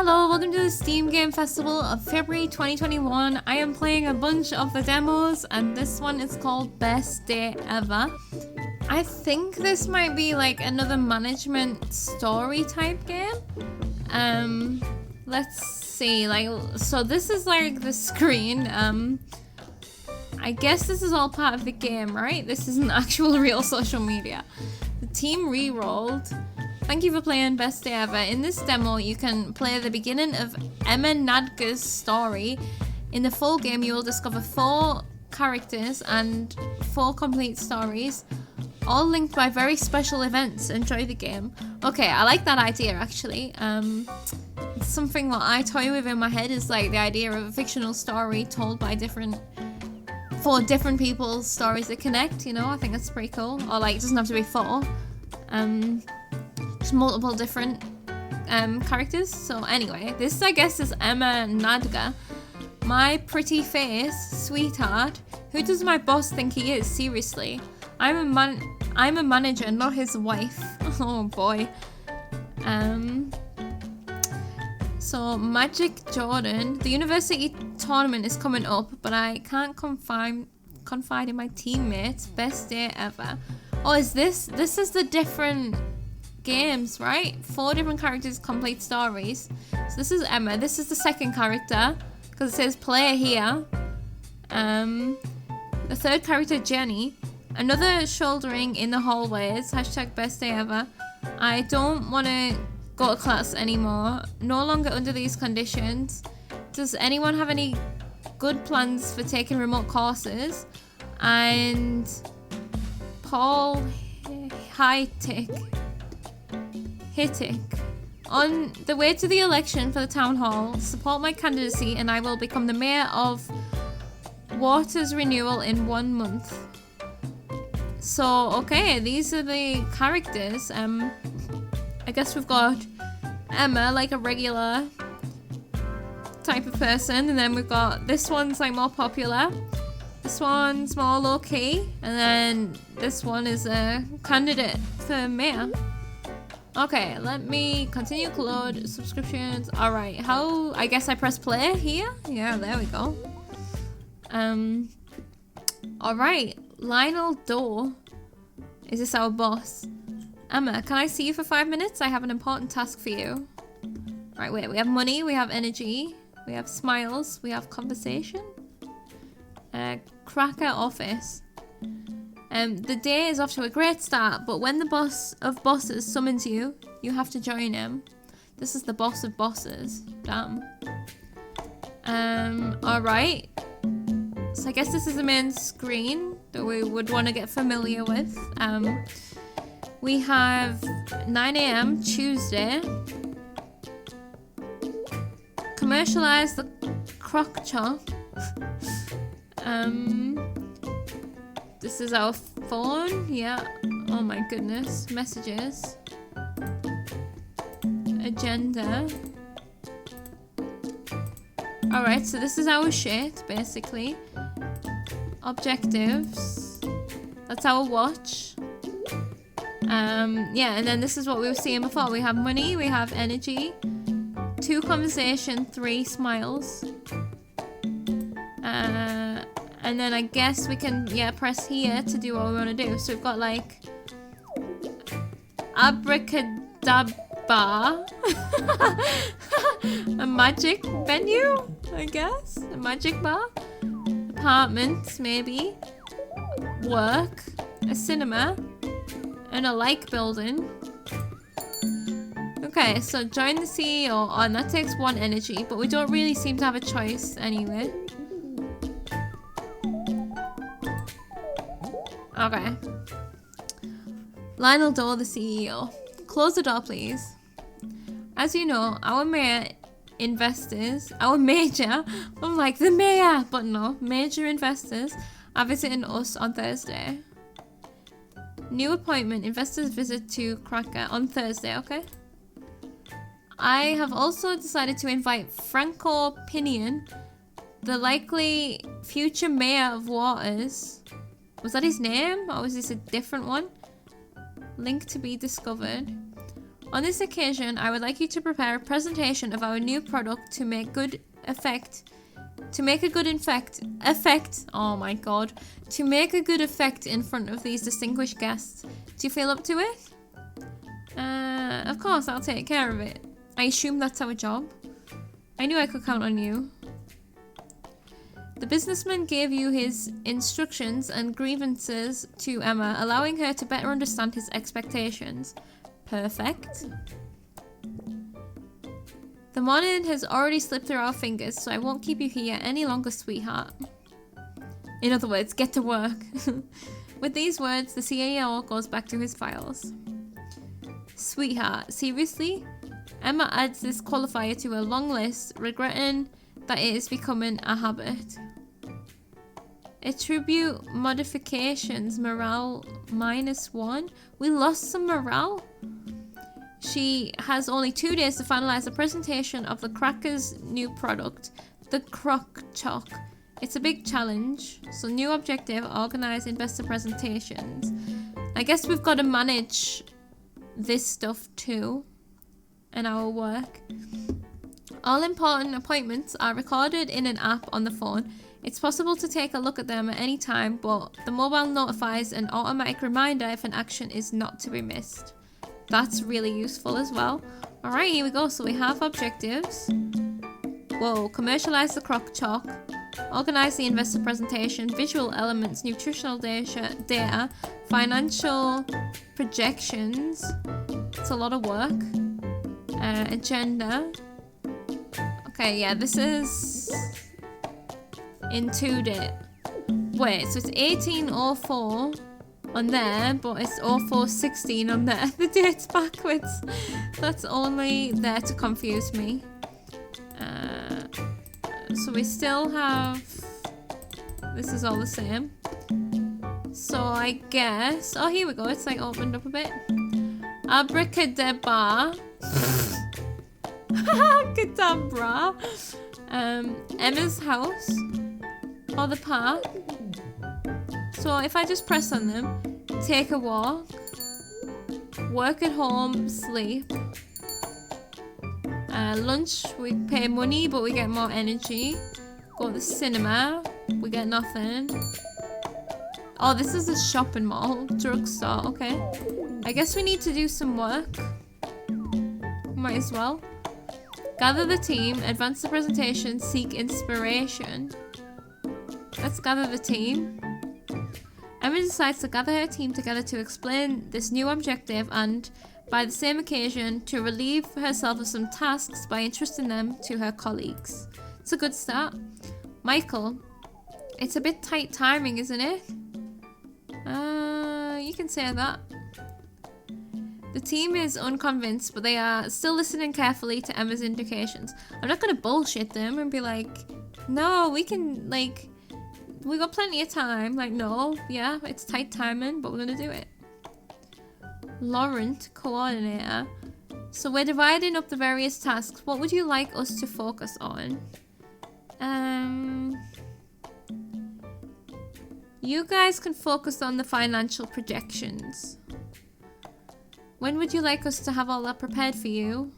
Hello, welcome to the Steam Game Festival of February 2021. I am playing a bunch of the demos and this one is called Best Day Ever. I think this might be like another management story type game. Let's see, so this is like the screen. I guess this is all part of the game, right? This isn't actual real social media. The team re-rolled. Thank you for playing Best Day Ever. In this demo, you can play the beginning of Emma Nadga's story. In the full game, you will discover 4 characters and 4 complete stories, all linked by very special events. Enjoy the game. Okay, I like that idea actually. It's something that I toy with in my head is like the idea of a fictional story told by four different people's stories that connect, you know? I think that's pretty cool. Or like, it doesn't have to be 4. Just multiple different characters. So anyway, this I guess is Emma Nadga. My pretty face, sweetheart. Who does my boss think he is? Seriously. I'm a manager, not his wife. Oh boy. So Magic Jordan. The university tournament is coming up, but I can't confide in my teammates. Best day ever. Oh, is this is the different games, right? 4 different characters, complete stories. So this is Emma. This is the second character because it says player here. The third character, Jenny. Another shouldering in the hallways. Hashtag best day ever. I don't want to go to class anymore. No longer under these conditions. Does anyone have any good plans for taking remote courses? And Paul Hittick. On the way to the election for the town hall, support my candidacy and I will become the mayor of Waters Renewal in 1 month. So, okay, these are the characters. I guess we've got Emma, like a regular type of person, and then we've got this one's like more popular. This one's more low-key, and then this one is a candidate for mayor. Okay, let me continue load subscriptions. Alright, how I guess I press play here? Yeah, there we go. Alright, Lionel Doe. Is this our boss? Emma, can I see you for 5 minutes? I have an important task for you. Right, wait, we have money, we have energy, we have smiles, we have conversation. Cracker office. The day is off to a great start, but when the boss of bosses summons you, you have to join him. This is the boss of bosses. Damn. Alright. So I guess this is the main screen that we would want to get familiar with. We have 9 AM Tuesday. Commercialize the crock chop. This is our phone. Yeah. Oh my goodness. Messages. Agenda. Alright, so this is our shit, basically. Objectives. That's our watch. Yeah, and then this is what we were seeing before. We have money, we have energy, 2 conversation, 3 smiles. And then I guess we can, press here to do what we want to do. So we've got like abracadabra, a magic venue, I guess, a magic bar, apartments maybe, work, a cinema, and a like building. Okay, so join the CEO, and that takes 1 energy, but we don't really seem to have a choice anyway. Okay. Lionel Doe, the CEO. Close the door, please. As you know, our major investors, but no, major investors are visiting us on Thursday. New appointment, investors visit to Cracker on Thursday, okay? I have also decided to invite Franco Pinion, the likely future mayor of Waters. Was that his name, or was this a different one? Link to be discovered. On this occasion, I would like you to prepare a presentation of our new product to make a good effect. Oh my god. To make a good effect in front of these distinguished guests. Do you feel up to it? Of course, I'll take care of it. I assume that's our job. I knew I could count on you. The businessman gave you his instructions and grievances to Emma, allowing her to better understand his expectations. Perfect. The morning has already slipped through our fingers, so I won't keep you here any longer, sweetheart. In other words, get to work. With these words, the CEO goes back to his files. Sweetheart, seriously? Emma adds this qualifier to her long list, regretting that it is becoming a habit. Attribute modifications, morale -1. We lost some morale. She has only 2 days to finalize the presentation of the Cracker's new product, the Crock Chalk. It's a big challenge. So new objective, organize investor presentations. I guess we've got to manage this stuff too in our work. All important appointments are recorded in an app on the phone. It's possible to take a look at them at any time, but the mobile notifies an automatic reminder if an action is not to be missed. That's really useful as well. Alright, here we go. So we have objectives. Whoa, commercialize the Crock Chalk. Organize the investor presentation, visual elements, nutritional data, financial projections. It's a lot of work. Agenda. Okay, yeah, this is in 2 days. Wait, so it's 1804 on there, but it's 0416 on there. The date's backwards. That's only there to confuse me. So we still have... This is all the same. So I guess... Oh, here we go. It's like opened up a bit. Abracadabra. Cadabra. Emma's house. Or the park. So if I just press on them. Take a walk. Work at home. Sleep. Lunch, we pay money, but we get more energy. Go to the cinema, we get nothing. Oh, this is a shopping mall, drugstore, okay. I guess we need to do some work. Might as well. Gather the team, advance the presentation, seek inspiration. Let's gather the team. Emma decides to gather her team together to explain this new objective and, by the same occasion, to relieve herself of some tasks by entrusting them to her colleagues. It's a good start. Michael, it's a bit tight timing, isn't it? You can say that. The team is unconvinced, but they are still listening carefully to Emma's indications. I'm not going to bullshit them and be like, no, we can, like, we got plenty of time. Like, no, yeah, it's tight timing, but we're going to do it. Laurent, coordinator. So we're dividing up the various tasks. What would you like us to focus on? You guys can focus on the financial projections. When would you like us to have all that prepared for you?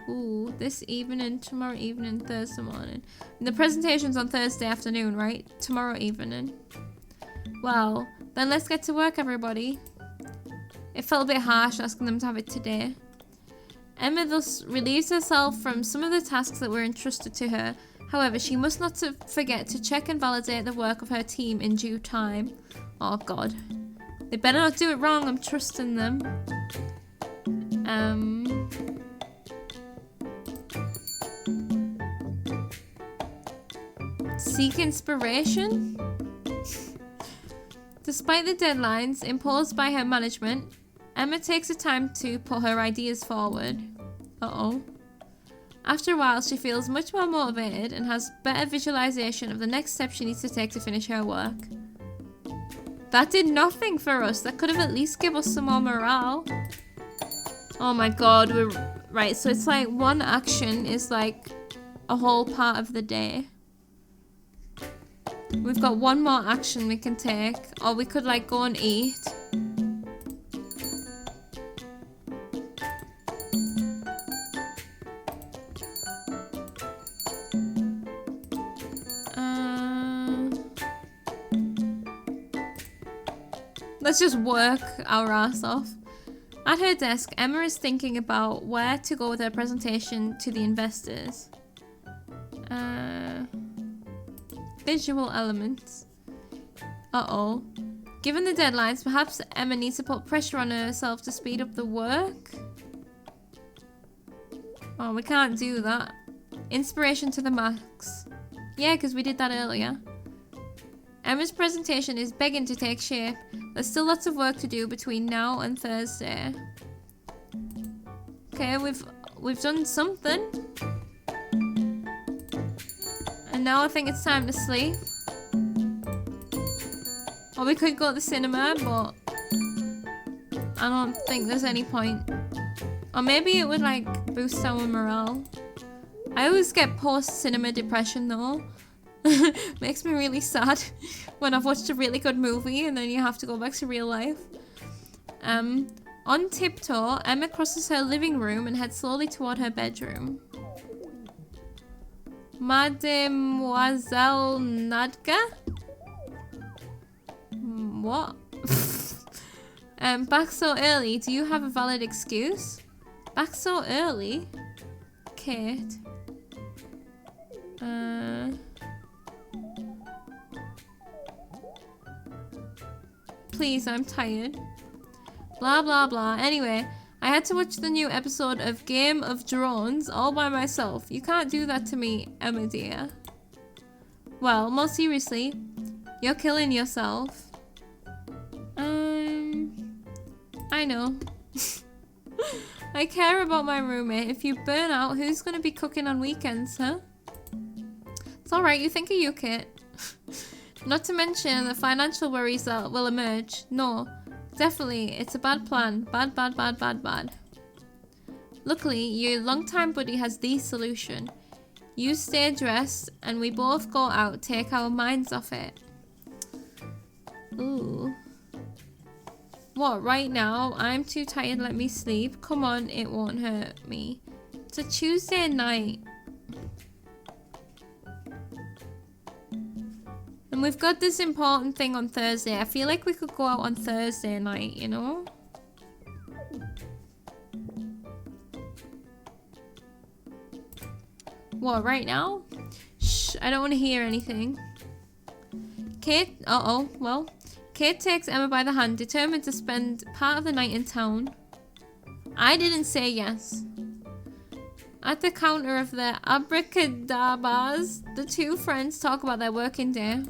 Ooh, this evening, tomorrow evening, Thursday morning. And the presentation's on Thursday afternoon, right? Tomorrow evening. Well, then let's get to work, everybody. It felt a bit harsh asking them to have it today. Emma thus relieves herself from some of the tasks that were entrusted to her. However, she must not forget to check and validate the work of her team in due time. Oh god. They better not do it wrong, I'm trusting them. Seek inspiration? Despite the deadlines imposed by her management, Emma takes the time to put her ideas forward. Uh-oh. After a while, she feels much more motivated and has better visualization of the next step she needs to take to finish her work. That did nothing for us. That could have at least given us some more morale. Oh my god, we're... Right, so it's like one action is like a whole part of the day. We've got one more action we can take. Or we could like go and eat. Let's just work our ass off. At her desk, Emma is thinking about where to go with her presentation to the investors. Visual elements. Uh-oh. Given the deadlines, perhaps Emma needs to put pressure on herself to speed up the work? Oh, we can't do that. Inspiration to the max. Yeah, because we did that earlier. Emma's presentation is begging to take shape. There's still lots of work to do between now and Thursday. Okay, we've done something. And now I think it's time to sleep. Or we could go to the cinema, but I don't think there's any point. Or maybe it would like boost our morale. I always get post-cinema depression though. Makes me really sad when I've watched a really good movie and then you have to go back to real life. On tiptoe, Emma crosses her living room and heads slowly toward her bedroom. Mademoiselle Nadka? What? Back so early, do you have a valid excuse? Back so early? Kate. Please, I'm tired. Blah, blah, blah. Anyway, I had to watch the new episode of Game of Drones all by myself. You can't do that to me, Emma dear. Well, more seriously, you're killing yourself. I know. I care about my roommate. If you burn out, who's gonna be cooking on weekends, huh? It's alright, you think of you, Kit. Not to mention the financial worries that will emerge. No, definitely, it's a bad plan. Bad, bad, bad, bad, bad. Luckily, your longtime buddy has the solution. You stay dressed, and we both go out, take our minds off it. Ooh. What, right now? I'm too tired, let me sleep. Come on, it won't hurt me. It's a Tuesday night. And we've got this important thing on Thursday. I feel like we could go out on Thursday night, you know? What, right now? Shh, I don't want to hear anything. Kate, well, Kate takes Emma by the hand, determined to spend part of the night in town. I didn't say yes. At the counter of the abracadabras, the two friends talk about their working day.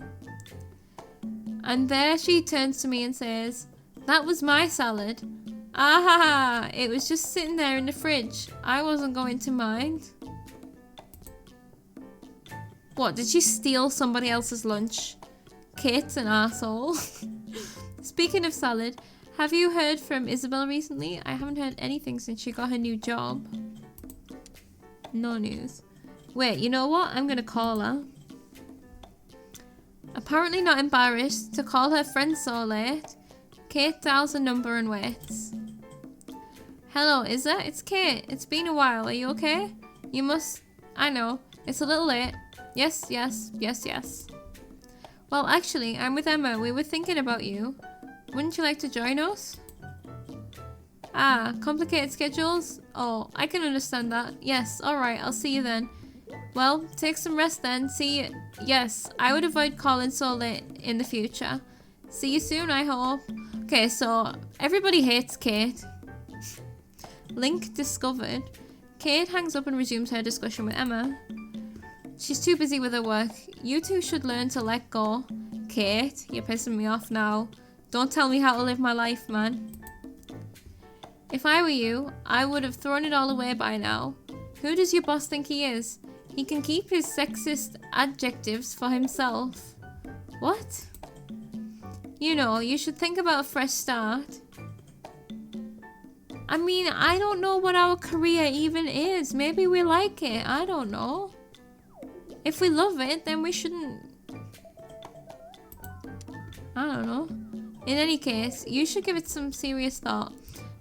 And there she turns to me and says, "That was my salad." Ah, it was just sitting there in the fridge. I wasn't going to mind. What, did she steal somebody else's lunch? Kate's an arsehole. Speaking of salad, have you heard from Isabel recently? I haven't heard anything since she got her new job. No news. Wait, you know what? I'm gonna call her. Apparently not embarrassed to call her friend so late, Kate dials a number and waits. Hello, Isa? It's Kate. It's been a while. Are you okay? You must... I know. It's a little late. Yes, yes, yes, yes. Well, actually, I'm with Emma. We were thinking about you. Wouldn't you like to join us? Ah, complicated schedules? Oh, I can understand that. Yes, alright, I'll see you then. Well, take some rest then. See you. Yes, I would avoid calling so late in the future. See you soon, I hope. Okay, so everybody hates Kate. Link discovered. Kate hangs up and resumes her discussion with Emma. She's too busy with her work. You two should learn to let go. Kate, you're pissing me off now. Don't tell me how to live my life, man. If I were you, I would have thrown it all away by now. Who does your boss think he is? He can keep his sexist adjectives for himself. What? You know, you should think about a fresh start. I mean, I don't know what our career even is. Maybe we like it. I don't know. If we love it, then we shouldn't... I don't know. In any case, you should give it some serious thought.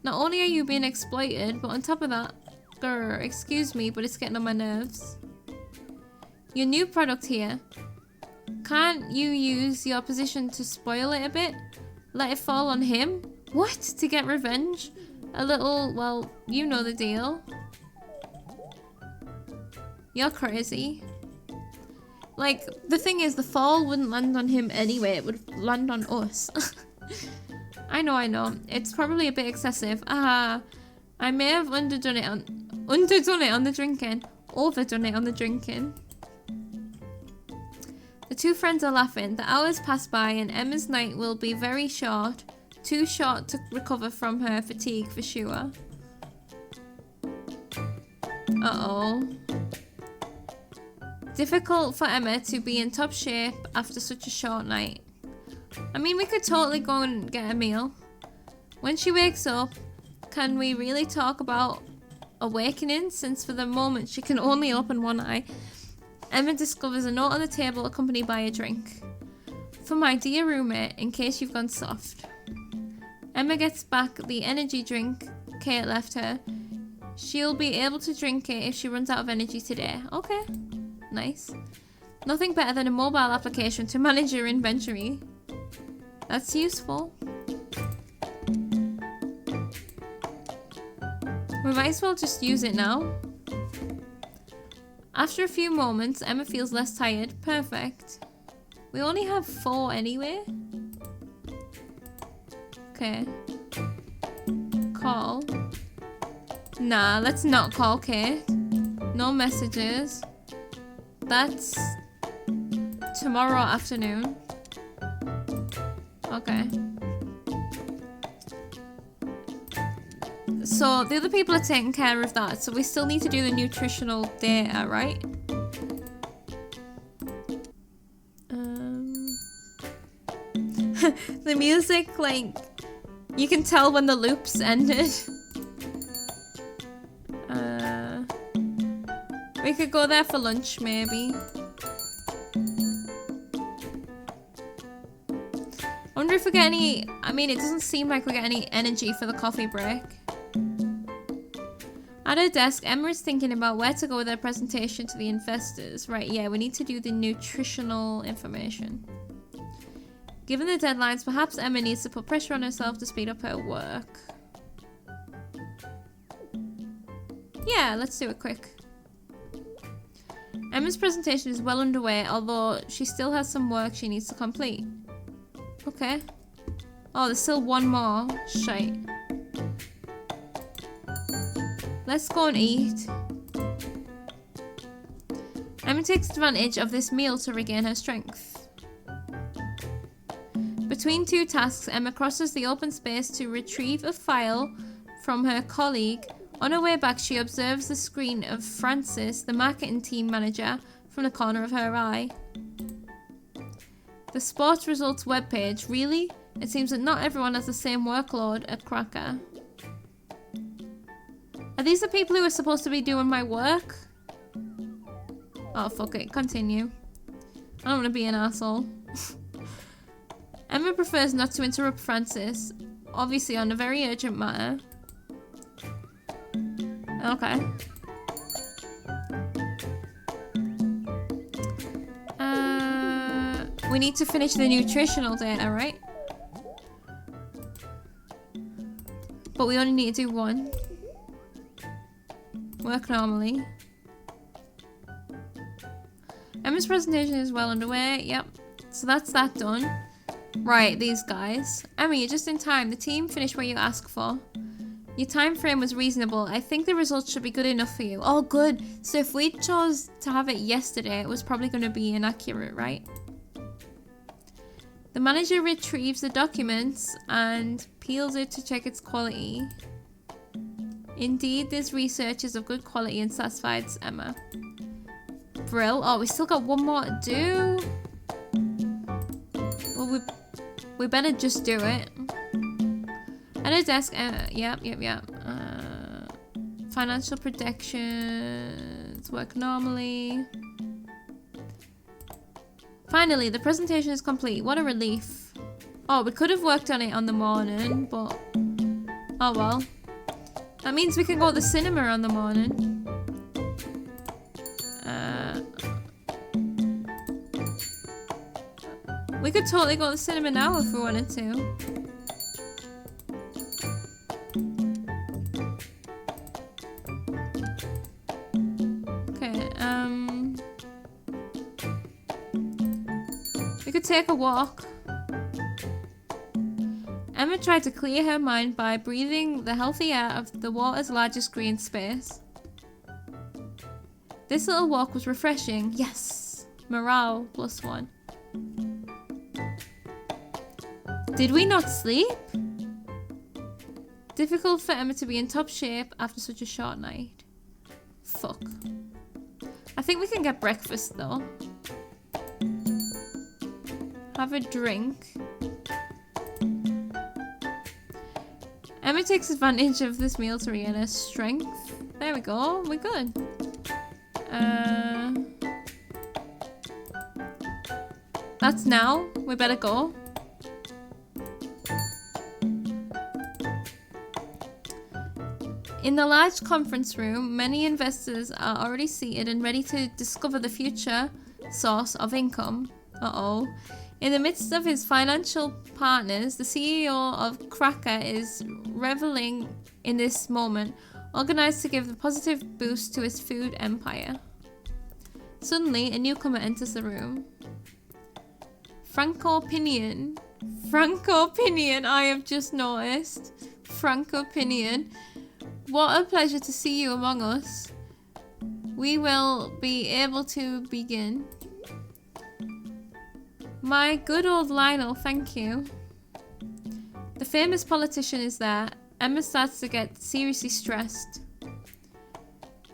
Not only are you being exploited, but on top of that... Grr, excuse me, but it's getting on my nerves. Your new product here. Can't you use your position to spoil it a bit? Let it fall on him? What? To get revenge? A little, well, you know the deal. You're crazy. Like, the thing is, the fall wouldn't land on him anyway. It would land on us. I know. It's probably a bit excessive. I may have overdone it on the drinking. The two friends are laughing. The hours pass by and Emma's night will be very short. Too short to recover from her fatigue for sure. Uh-oh. Difficult for Emma to be in top shape after such a short night. I mean, we could totally go and get a meal. When she wakes up, can we really talk about awakening, since for the moment she can only open one eye? Emma discovers a note on the table accompanied by a drink. For my dear roommate, in case you've gone soft. Emma gets back the energy drink Kate left her. She'll be able to drink it if she runs out of energy today. Okay. Nice. Nothing better than a mobile application to manage your inventory. That's useful. We might as well just use it now. After a few moments, Emma feels less tired. Perfect. We only have 4 anyway. Okay. Call. Nah, let's not call Kate. No messages. That's tomorrow afternoon. Okay. So the other people are taking care of that, so we still need to do the nutritional data, right? The music, like, you can tell when the loops ended. We could go there for lunch, maybe. I wonder if we get any... I mean, it doesn't seem like we get any energy for the coffee break. At her desk, Emma is thinking about where to go with her presentation to the investors. Right, yeah, we need to do the nutritional information. Given the deadlines, perhaps Emma needs to put pressure on herself to speed up her work. Yeah, let's do it quick. Emma's presentation is well underway, although she still has some work she needs to complete. Okay. Oh, there's still one more. Shite. Let's go and eat. Emma takes advantage of this meal to regain her strength. Between 2 tasks, Emma crosses the open space to retrieve a file from her colleague. On her way back, she observes the screen of Francis, the marketing team manager, from the corner of her eye. The sports results webpage. Really? It seems that not everyone has the same workload at Cracker. Are these the people who are supposed to be doing my work? Oh, fuck it. Continue. I don't want to be an asshole. Emma prefers not to interrupt Francis, obviously on a very urgent matter. Okay. We need to finish the nutritional data, right? But we only need to do 1. Work normally. Emma's presentation is well underway. Yep. So that's that done. Right, these guys. Emma, you're just in time. The team finished what you asked for. Your time frame was reasonable. I think the results should be good enough for you. Oh, good. So if we chose to have it yesterday, it was probably going to be inaccurate, right? The manager retrieves the documents and peels it to check its quality. Indeed, this research is of good quality and satisfies Emma. Brill. Oh, we still got 1 more to do. Well, we better just do it. At her desk, yep. Financial projections work normally. Finally, the presentation is complete. What a relief. Oh, we could have worked on it on the morning, but... oh well. That means we can go to the cinema on the morning. We could totally go to the cinema now if we wanted to. Okay, we could take a walk. Emma tried to clear her mind by breathing the healthy air of the water's largest green space. This little walk was refreshing. Yes! Morale +1. Did we not sleep? Difficult for Emma to be in top shape after such a short night. Fuck. I think we can get breakfast though. Have a drink. Emma takes advantage of this meal to regain her strength. There we go, we're good. That's now. We better go. In the large conference room, many investors are already seated and ready to discover the future source of income. Uh-oh. In the midst of his financial partners, the CEO of Cracker is reveling in this moment, organized to give the positive boost to his food empire. Suddenly, a newcomer enters the room. Franco Pinion, I have just noticed. Franco Pinion. What a pleasure to see you among us. We will be able to begin. My good old Lionel, thank you. The famous politician is there. Emma starts to get seriously stressed.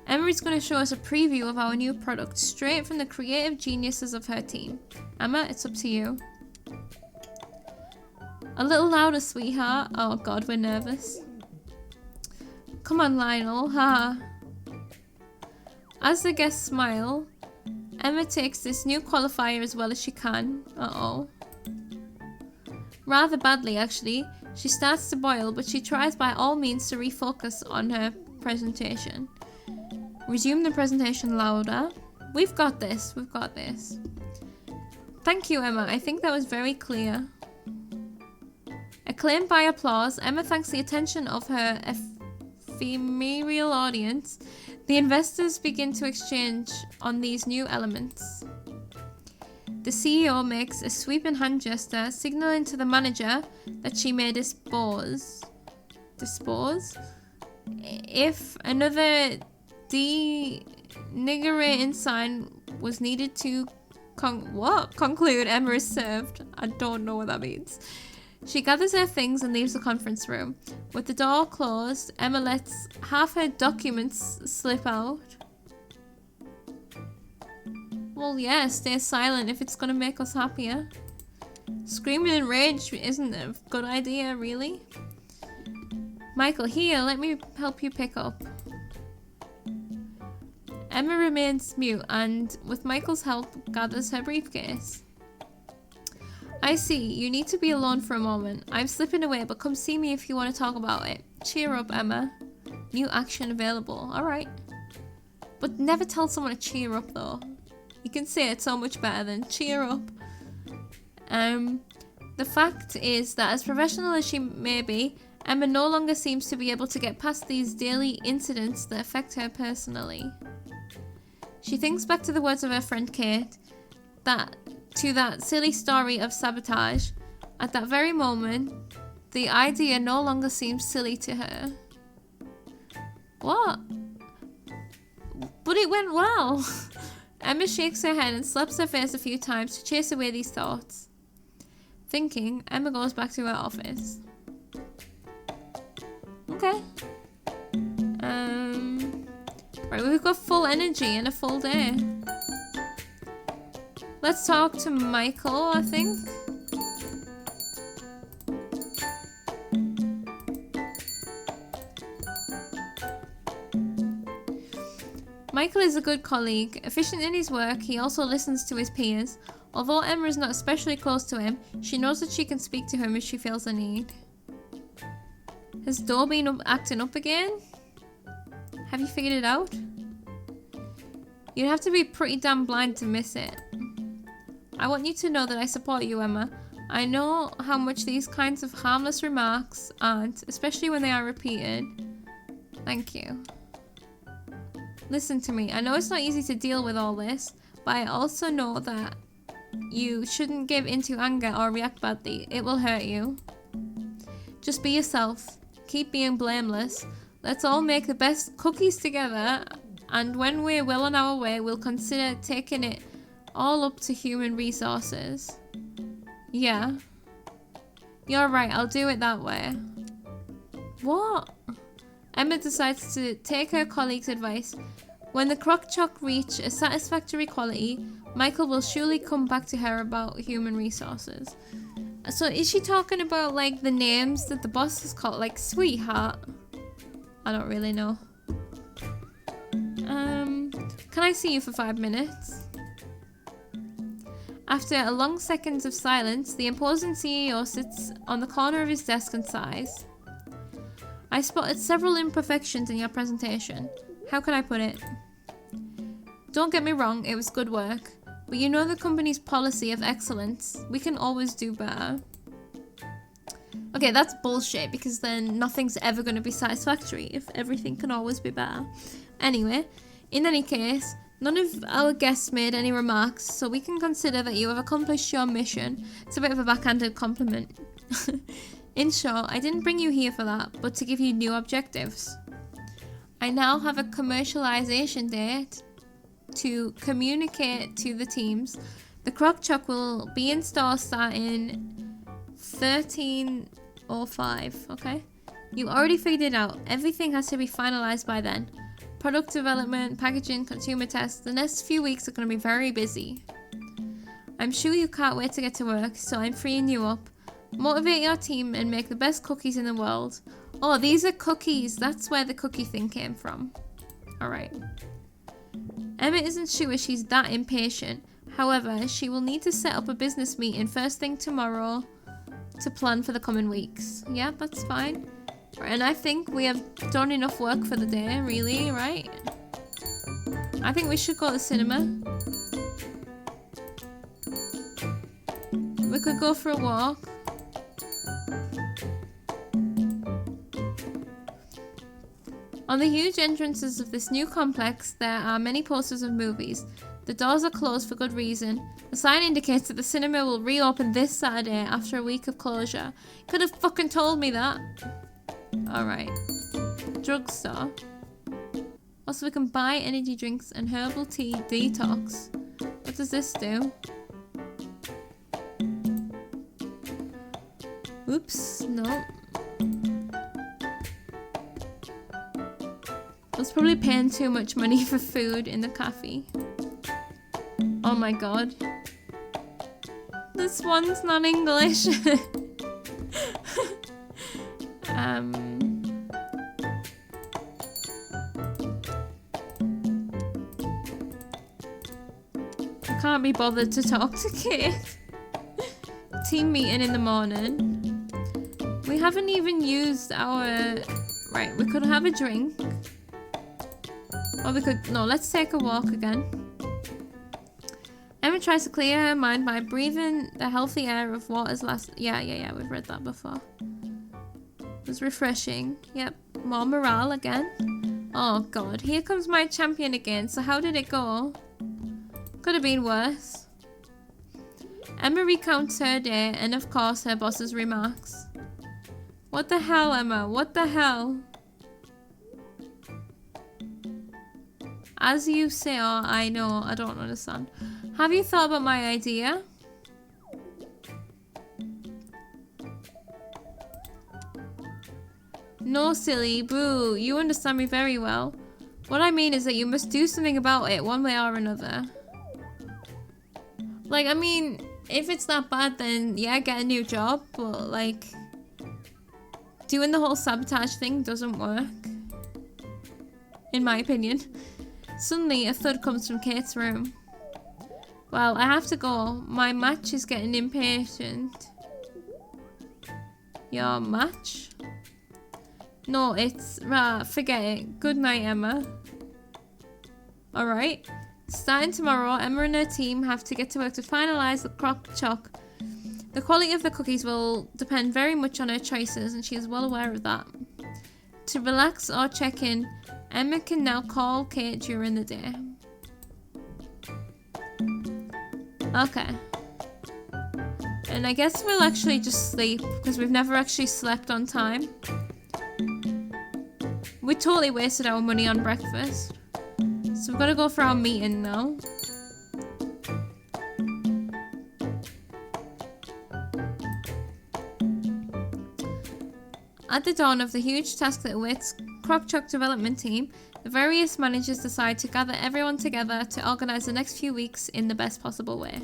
Emma is going to show us a preview of our new product straight from the creative geniuses of her team. Emma, it's up to you. A little louder, sweetheart. Oh god, we're nervous. Come on, Lionel. Ha. As the guests smile, Emma takes this new qualifier as well as she can. Uh-oh. Rather badly, actually. She starts to boil, but she tries by all means to refocus on her presentation. Resume the presentation louder. We've got this. We've got this. Thank you, Emma. I think that was very clear. Acclaimed by applause, Emma thanks the attention of her ephemeral audience. The investors begin to exchange on these new elements. The CEO makes a sweeping hand gesture, signaling to the manager that she may dispose. If another denigrating sign was needed to conclude, Emma is served. I don't know what that means. She gathers her things and leaves the conference room. With the door closed, Emma lets half her documents slip out. Well, yeah, stay silent if it's gonna make us happier. Screaming in rage isn't a good idea, really. Michael, here, let me help you pick up. Emma remains mute and, with Michael's help, gathers her briefcase. I see, you need to be alone for a moment. I'm slipping away, but come see me if you want to talk about it. Cheer up, Emma. New action available. Alright. But never tell someone to cheer up, though. You can say it so much better than cheer up. The fact is that as professional as she may be, Emma no longer seems to be able to get past these daily incidents that affect her personally. She thinks back to the words of her friend Kate, that silly story of sabotage. At that very moment, the idea no longer seems silly to her. What? But it went well. Emma shakes her head and slaps her face a few times to chase away these thoughts. Thinking, Emma goes back to her office. Okay. Right, we've got full energy and a full day. Let's talk to Michael, I think. Michael is a good colleague. Efficient in his work, he also listens to his peers. Although Emma is not especially close to him, she knows that she can speak to him if she feels the need. Has Doe been acting up again? Have you figured it out? You'd have to be pretty damn blind to miss it. I want you to know that I support you, Emma. I know how much these kinds of harmless remarks aren't, especially when they are repeated. Thank you. Listen to me. I know it's not easy to deal with all this, but I also know that you shouldn't give into anger or react badly. It will hurt you. Just be yourself. Keep being blameless. Let's all make the best cookies together, and when we're well on our way, we'll consider taking it all up to human resources. Yeah. You're right, I'll do it that way. What? Emma decides to take her colleague's advice. When the crock chalk reach a satisfactory quality, Michael will surely come back to her about human resources. So is she talking about like the names that the boss has called, like sweetheart? I don't really know. Can I see you for 5 minutes? After a long seconds of silence, the imposing CEO sits on the corner of his desk and sighs. I spotted several imperfections in your presentation. How can I put it? Don't get me wrong, it was good work. But you know the company's policy of excellence. We can always do better. Okay, that's bullshit, because then nothing's ever going to be satisfactory if everything can always be better. Anyway, in any case, none of our guests made any remarks, so we can consider that you have accomplished your mission. It's a bit of a backhanded compliment. In short, I didn't bring you here for that, but to give you new objectives. I now have a commercialization date to communicate to the teams. The crock chalk will be in store starting 13:05, okay? You already figured it out. Everything has to be finalized by then. Product development, packaging, consumer tests. The next few weeks are going to be very busy. I'm sure you can't wait to get to work, so I'm freeing you up. Motivate your team and make the best cookies in the world. Oh, these are cookies. That's where the cookie thing came from. Alright. Emma isn't sure she's that impatient. However, she will need to set up a business meeting first thing tomorrow to plan for the coming weeks. Yeah, that's fine. And I think we have done enough work for the day, really, right? I think we should go to the cinema. We could go for a walk. On the huge entrances of this new complex, there are many posters of movies. The doors are closed for good reason. The sign indicates that the cinema will reopen this Saturday after a week of closure. Could have fucking told me that. Alright. Drugstore. Also, we can buy energy drinks and herbal tea detox. What does this do? Oops, no. I was probably paying too much money for food in the cafe. Oh my god. This one's not English. I can't be bothered to talk to Kate. Team meeting in the morning. We haven't even used our... Right, we could have a drink. Or we could... No, let's take a walk again. Emma tries to clear her mind by breathing the healthy air of water's last... Yeah, we've read that before. It was refreshing. Yep, more morale again. Oh god, here comes my champion again. So how did it go? Could have been worse. Emma recounts her day and of course her boss's remarks. What the hell, Emma? What the hell? As you say, oh, I know, I don't understand. Have you thought about my idea? No, silly, boo, you understand me very well. What I mean is that you must do something about it, one way or another. Like, I mean, if it's that bad, then yeah, get a new job, but like, doing the whole sabotage thing doesn't work. In my opinion. Suddenly, a thud comes from Kate's room. Well, I have to go. My match is getting impatient. Your match? No, it's... forget it. Good night, Emma. Alright. Starting tomorrow, Emma and her team have to get to work to finalise the crock choc. The quality of the cookies will depend very much on her choices, and she is well aware of that. To relax or check in, Emma can now call Kate during the day. Okay. And I guess we'll actually just sleep, because we've never actually slept on time. We totally wasted our money on breakfast. So we've got to go for our meeting now. At the dawn of the huge task that awaits Crock Choc development team, the various managers decide to gather everyone together to organise the next few weeks in the best possible way.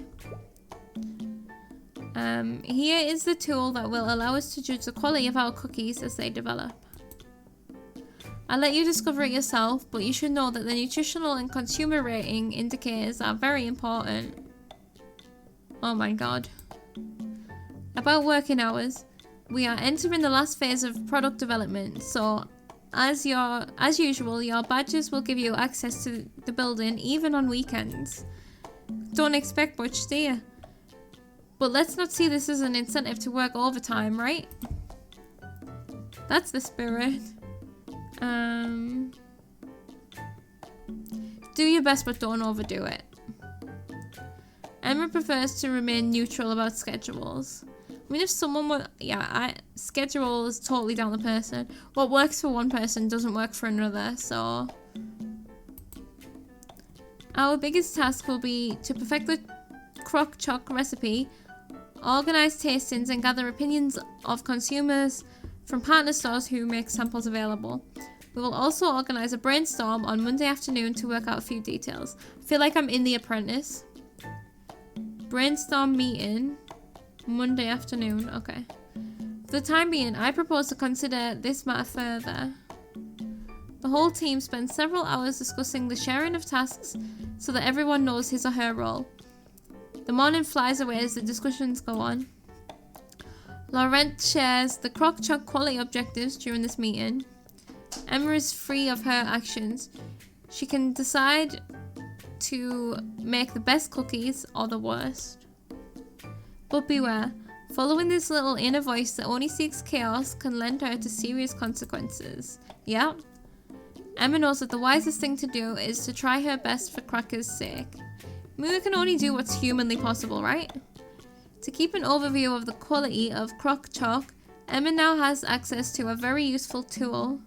Here is the tool that will allow us to judge the quality of our cookies as they develop. I'll let you discover it yourself, but you should know that the nutritional and consumer rating indicators are very important. Oh my god. About working hours. We are entering the last phase of product development, so as usual, your badges will give you access to the building even on weekends. Don't expect much, do you? But let's not see this as an incentive to work overtime, right? That's the spirit. Do your best, but don't overdo it. Emma prefers to remain neutral about schedules. I mean, if someone were... Yeah, schedule is totally down the person. What works for one person doesn't work for another, so... Our biggest task will be to perfect the crock choc recipe, organise tastings and gather opinions of consumers from partner stores who make samples available. We will also organise a brainstorm on Monday afternoon to work out a few details. I feel like I'm in The Apprentice. Brainstorm meeting, Monday afternoon, okay. For the time being, I propose to consider this matter further. The whole team spends several hours discussing the sharing of tasks so that everyone knows his or her role. The morning flies away as the discussions go on. Laurent shares the crock choc quality objectives during this meeting. Emma is free of her actions. She can decide to make the best cookies or the worst. But beware, following this little inner voice that only seeks chaos can lend her to serious consequences. Yep. Emma knows that the wisest thing to do is to try her best for Cracker's sake. I mean, we can only do what's humanly possible, right? To keep an overview of the quality of crock choc, Emma now has access to a very useful tool.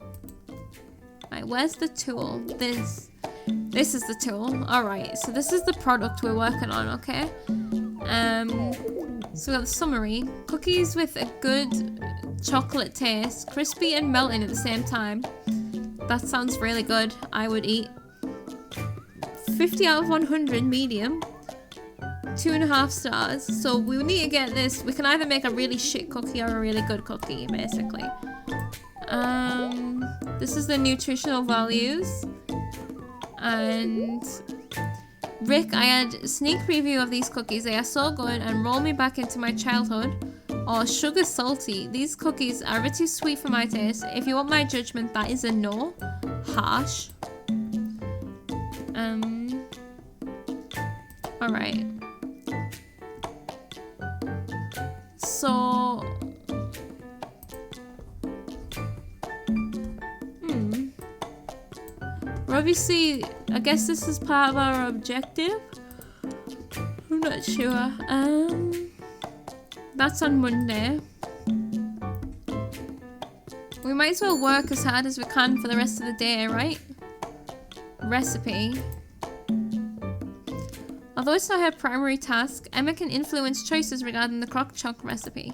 Right, where's the tool? This is the tool. Alright, so this is the product we're working on, okay? So we got the summary. Cookies with a good chocolate taste, crispy and melting at the same time. That sounds really good. I would eat. 50 out of 100 medium. 2.5 stars. So we need to get this. We can either make a really shit cookie or a really good cookie, basically. This is the nutritional values. And Rick, I had a sneak preview of these cookies. They are so good and roll me back into my childhood. Oh, sugar salty. These cookies are a bit too sweet for my taste. If you want my judgment, that is a no. Harsh. Alright. So... We're obviously... I guess this is part of our objective. I'm not sure. That's on Monday. We might as well work as hard as we can for the rest of the day, right? Recipe. Although it's not her primary task, Emma can influence choices regarding the crock choc recipe.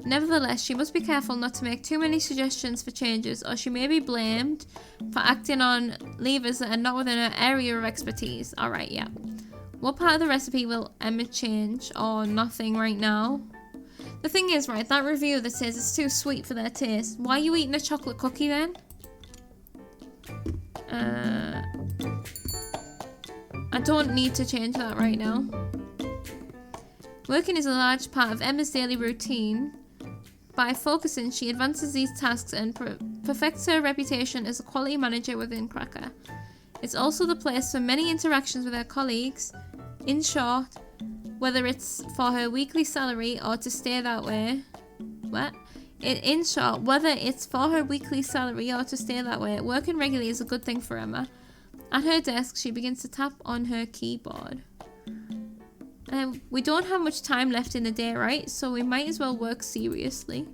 Nevertheless, she must be careful not to make too many suggestions for changes, or she may be blamed for acting on levers that are not within her area of expertise. Alright, yeah. What part of the recipe will Emma change? Or nothing right now? The thing is, right, that review that says it's too sweet for their taste, why are you eating a chocolate cookie then? I don't need to change that right now. Working is a large part of Emma's daily routine. By focusing, she advances these tasks and perfects her reputation as a quality manager within Cracker. It's also the place for many interactions with her colleagues. In short, whether it's for her weekly salary or to stay that way. What? In short, whether it's for her weekly salary or to stay that way, working regularly is a good thing for Emma. At her desk, she begins to tap on her keyboard. We don't have much time left in the day, right? So we might as well work seriously.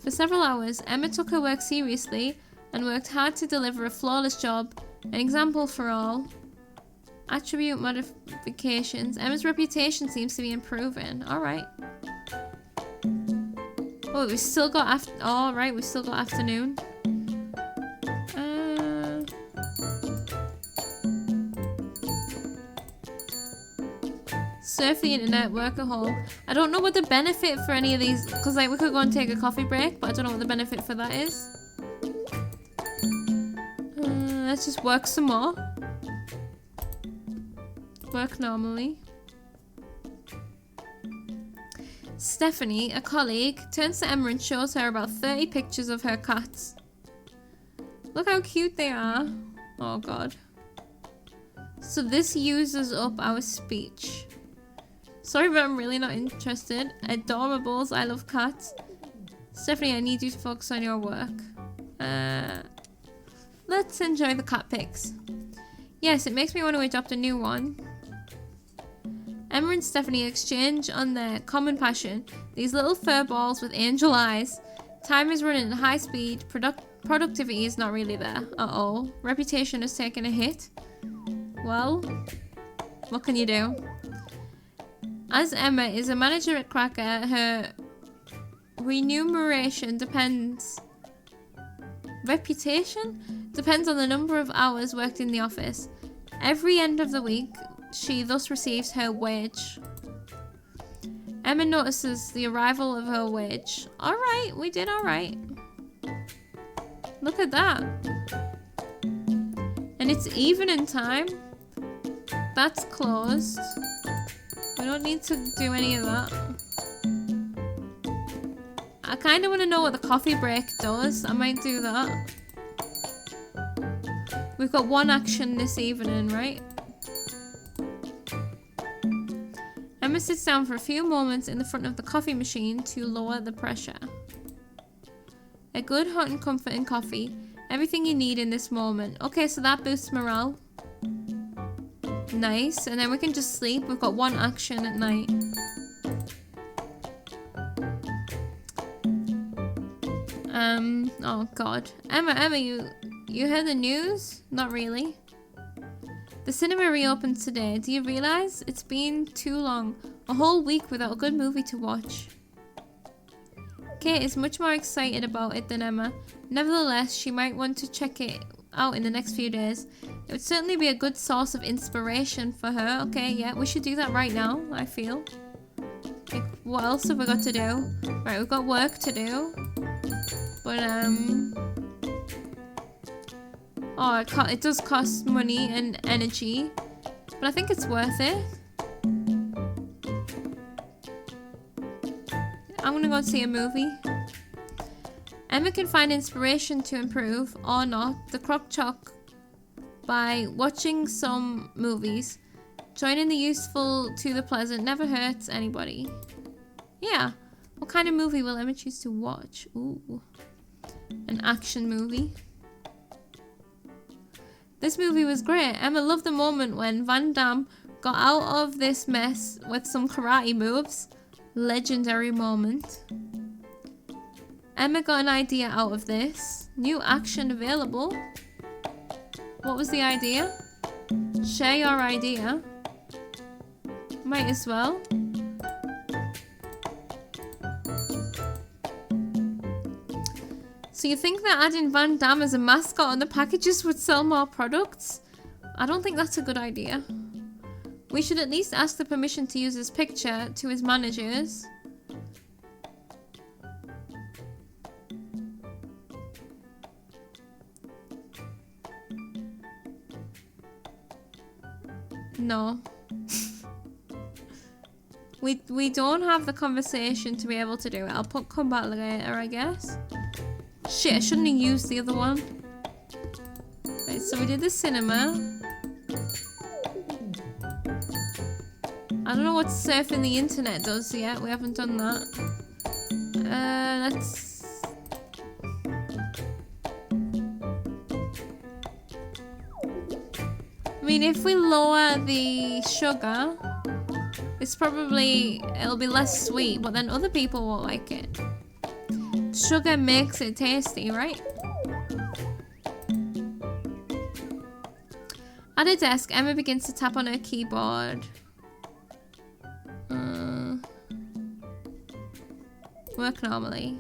For several hours, Emma took her work seriously and worked hard to deliver a flawless job, an example for all. Attribute modifications. Emma's reputation seems to be improving. Alright. Oh, we still got alright, we still got afternoon. Surf the internet, work at home. I don't know what the benefit for any of these, because like we could go and take a coffee break, but I don't know what the benefit for that is. Let's just work some more. Work normally. Stephanie, a colleague, turns to Emma and shows her about 30 pictures of her cats. Look how cute they are. Oh god. So this uses up our speech. Sorry, but I'm really not interested. Adorables, I love cats. Stephanie, I need you to focus on your work. Let's enjoy the cat pics. Yes, it makes me want to adopt a new one. Emma and Stephanie exchange on their common passion, these little fur balls with angel eyes. Time is running at high speed. Productivity is not really there at all. Reputation has taken a hit. Well, what can you do? As Emma is a manager at Cracker, her remuneration depends... Reputation? Depends on the number of hours worked in the office. Every end of the week, she thus receives her wage. Emma notices the arrival of her wage. Alright, we did alright. Look at that. And it's evening time. That's closed. We don't need to do any of that. I kind of want to know what the coffee break does. I might do that. We've got one action this evening, right? Emma sits down for a few moments in the front of the coffee machine to lower the pressure. A good hot and comforting coffee. Everything you need in this moment. Okay, so that boosts morale. Nice. And then we can just sleep. We've got one action at night. Oh god. Emma, you heard the news? Not really. The cinema reopens today. Do you realise? It's been too long. A whole week without a good movie to watch. Kate is much more excited about it than Emma. Nevertheless, she might want to check it out in the next few days. It would certainly be a good source of inspiration for her. Okay, yeah, we should do that right now, I feel. Like, what else have we got to do? Right, we've got work to do. But, oh, it does cost money and energy. But I think it's worth it. I'm gonna go see a movie. Emma can find inspiration to improve, or not, the crock chalk by watching some movies. Joining the useful to the pleasant never hurts anybody. Yeah. What kind of movie will Emma choose to watch? Ooh. An action movie. This movie was great. Emma loved the moment when Van Damme got out of this mess with some karate moves. Legendary moment. Emma got an idea out of this. New action available. What was the idea? Share your idea. Might as well. So you think that adding Van Damme as a mascot on the packages would sell more products? I don't think that's a good idea. We should at least ask the permission to use his picture to his managers. No. We don't have the conversation to be able to do it. I'll come back later, I guess. Shit, I shouldn't have used the other one. Right, so we did the cinema. I don't know what surfing the internet does yet. We haven't done that. Let's... I mean, if we lower the sugar, it'll be less sweet, but then other people won't like it. Sugar makes it tasty, right? At a desk, Emma begins to tap on her keyboard. Work normally.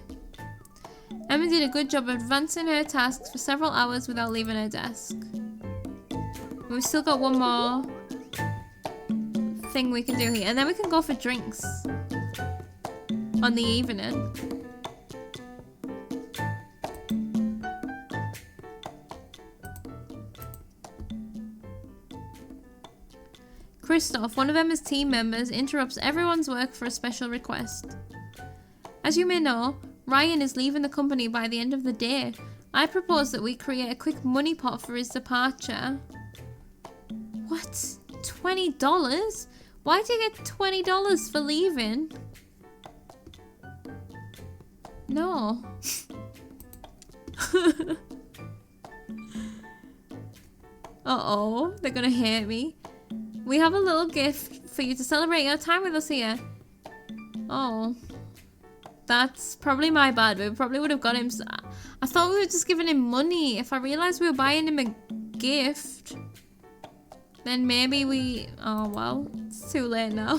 Emma did a good job of advancing her tasks for several hours without leaving her desk. We've still got one more thing we can do here, and then we can go for drinks on the evening. Christoph, one of Emma's team members, interrupts everyone's work for a special request. As you may know, Ryan is leaving the company by the end of the day. I propose that we create a quick money pot for his departure. What? $20? Why do you get $20 for leaving? No. Uh-oh, they're gonna hate me. We have a little gift for you to celebrate your time with us here. Oh. That's probably my bad. We probably would have got him... I thought we were just giving him money. If I realised we were buying him a gift, then maybe we... Oh, well. It's too late now.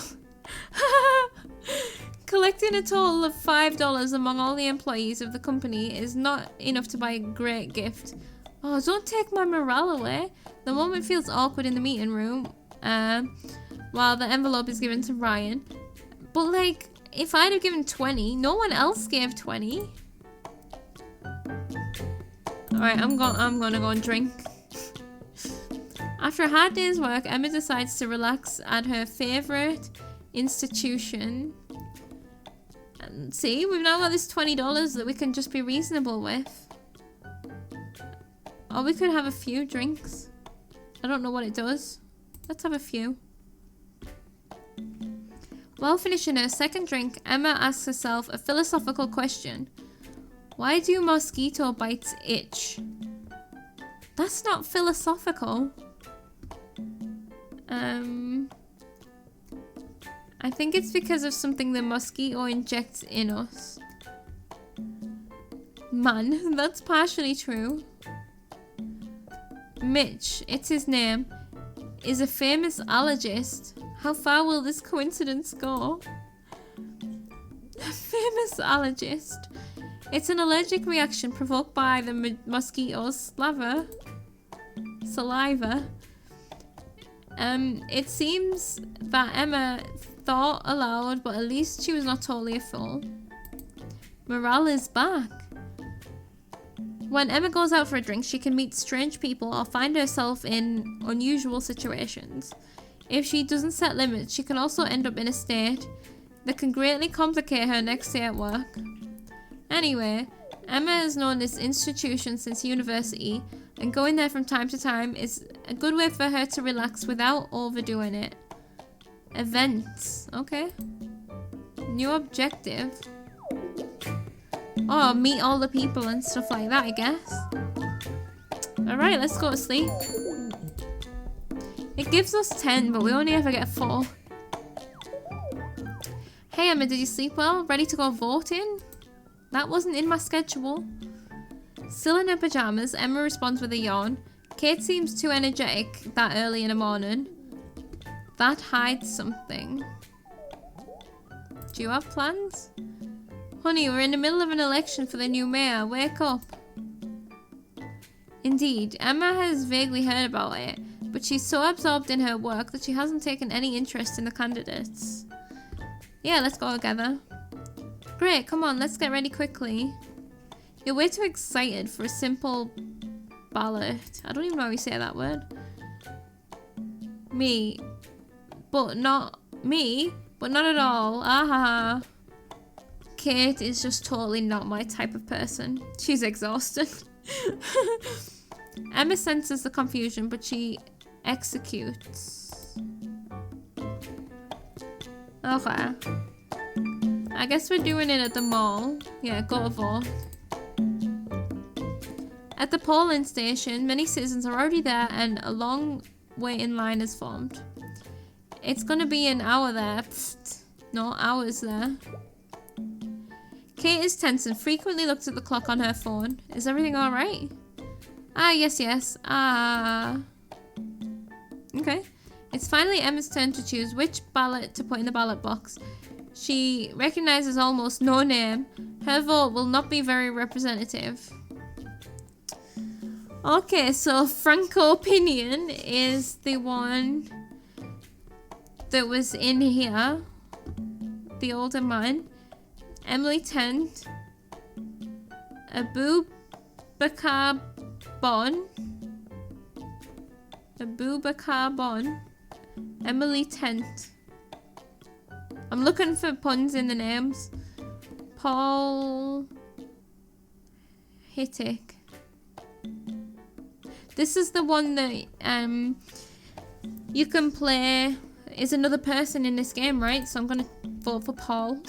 Collecting a total of $5 among all the employees of the company is not enough to buy a great gift. Oh, don't take my morale away. The moment feels awkward in the meeting room while the envelope is given to Ryan. But, like... If I'd have given 20, no one else gave 20. Alright, I'm gonna go and drink. After a hard day's work, Emma decides to relax at her favourite institution. And see, we've now got this $20 that we can just be reasonable with. Or we could have a few drinks. I don't know what it does. Let's have a few. While finishing her second drink, Emma asks herself a philosophical question. Why do mosquito bites itch? That's not philosophical. I think it's because of something the mosquito injects in us. Man, that's partially true. Mitch, it's his name, is a famous allergist. How far will this coincidence go? A famous allergist. It's an allergic reaction provoked by the mosquito's saliva. It seems that Emma thought aloud, but at least she was not totally a fool. Morale is back. When Emma goes out for a drink, she can meet strange people or find herself in unusual situations. If she doesn't set limits, she can also end up in a state that can greatly complicate her next day at work. Anyway, Emma has known this institution since university, and going there from time to time is a good way for her to relax without overdoing it. Events. Okay. New objective. Oh, meet all the people and stuff like that, I guess. Alright, let's go to sleep. It gives us 10, but we only ever get 4. Hey Emma, did you sleep well? Ready to go voting? That wasn't in my schedule. Still in her pajamas, Emma responds with a yawn. Kate seems too energetic that early in the morning. That hides something. Do you have plans? Honey, we're in the middle of an election for the new mayor. Wake up. Indeed, Emma has vaguely heard about it, but she's so absorbed in her work that she hasn't taken any interest in the candidates. Yeah, let's go together. Great, come on, let's get ready quickly. You're way too excited for a simple ballot. I don't even know how we say that word. Me, but not at all. Aha. Kate is just totally not my type of person. She's exhausted. Emma senses the confusion, but she executes. Okay. I guess we're doing it at the mall. Yeah, go to vote. At the polling station, many citizens are already there and a long waiting line is formed. It's gonna be an hour there. Pfft. No, hours there. Kate is tense and frequently looks at the clock on her phone. Is everything alright? Ah, yes. Ah. Okay. It's finally Emma's turn to choose which ballot to put in the ballot box. She recognizes almost no name. Her vote will not be very representative. Okay, so Franco Opinion is the one that was in here. The older man. Emily Tent. Abubakar Bon. Emily Tent. I'm looking for puns in the names. Paul Hittick. This is the one that you can play is another person in this game, right? So I'm gonna vote for Paul.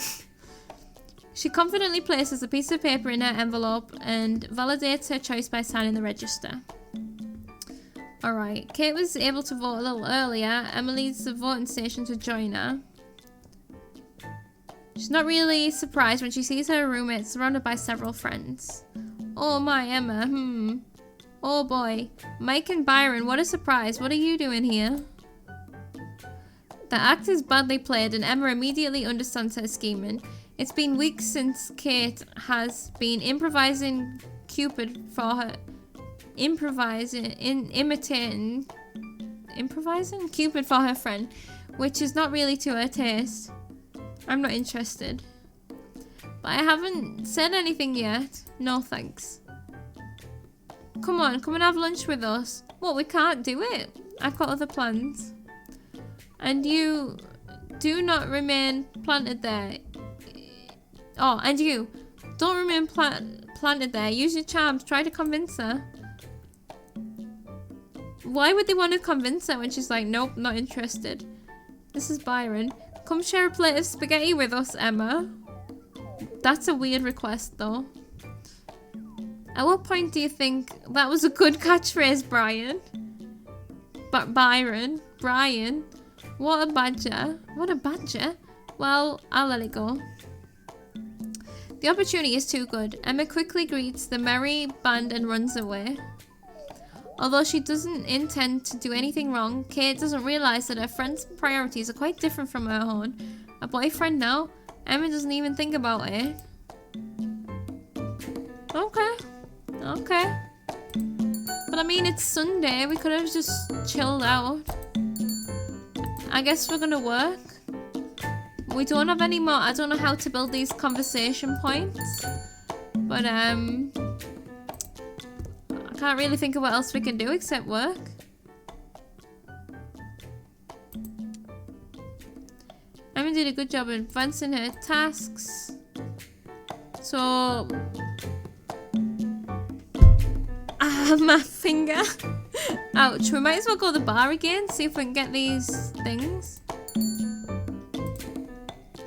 She confidently places a piece of paper in her envelope and validates her choice by signing the register. Alright, Kate was able to vote a little earlier. Emma leaves the voting station to join her. She's not really surprised when she sees her roommate surrounded by several friends. Oh my, Emma, Oh boy. Mike and Byron, what a surprise. What are you doing here? The act is badly played and Emma immediately understands her scheming. It's been weeks since Kate has been imitating Cupid for her friend, which is not really to her taste. I'm not interested. But I haven't said anything yet. No thanks. Come on, come and have lunch with us. What, we can't do it? I've got other plans. And you do not remain planted there. Oh, and you don't remain planted there. Use your charms. Try to convince her. Why would they want to convince her when she's like, nope, not interested? This is Byron. Come share a plate of spaghetti with us, Emma. That's a weird request, though. At what point do you think that was a good catchphrase, Brian? But Byron. Brian. What a badger. What a badger. Well, I'll let it go. The opportunity is too good. Emma quickly greets the merry band and runs away. Although she doesn't intend to do anything wrong, Kate doesn't realize that her friend's priorities are quite different from her own. A boyfriend now? Emma doesn't even think about it. Okay. But I mean, it's Sunday. We could have just chilled out. I guess we're gonna work. We don't have any more. I don't know how to build these conversation points. But, I can't really think of what else we can do except work. Emma did a good job in advancing her tasks. So... my finger. Ouch. We might as well go to the bar again. See if we can get these things.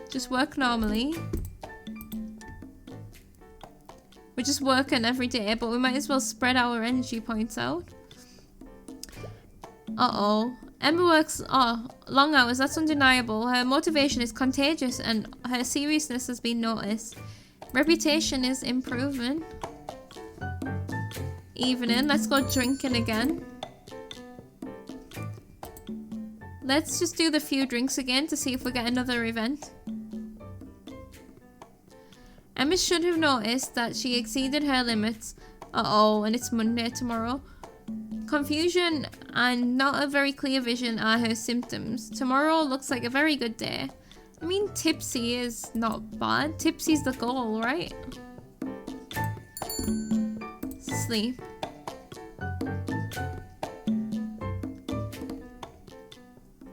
Just work normally. We're just working every day, but we might as well spread our energy points out. Uh-oh. Emma works long hours, that's undeniable. Her motivation is contagious and her seriousness has been noticed. Reputation is improving. Evening, let's go drinking again. Let's just do the few drinks again to see if we get another event. Emma should have noticed that she exceeded her limits. Uh-oh, and it's Monday tomorrow. Confusion and not a very clear vision are her symptoms. Tomorrow looks like a very good day. I mean, tipsy is not bad. Tipsy's the goal, right? Sleep.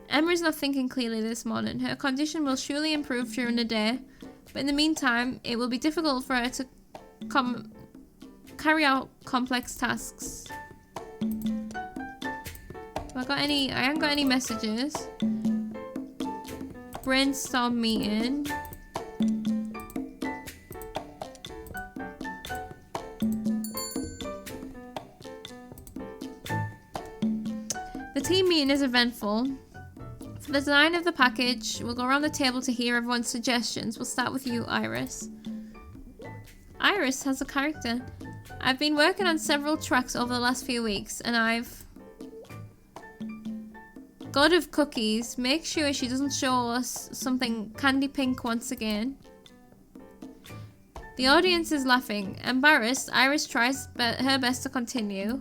Emma's not thinking clearly this morning. Her condition will surely improve during the day, but in the meantime, it will be difficult for her to carry out complex tasks. Have I got any? I haven't got any messages. Brainstorm meeting. The team meeting is eventful. For the design of the package, we'll go around the table to hear everyone's suggestions. We'll start with you, Iris. Iris has a character. I've been working on several tracks over the last few weeks, and I've... God of Cookies, make sure she doesn't show us something candy pink once again. The audience is laughing. Embarrassed, Iris tries her best to continue.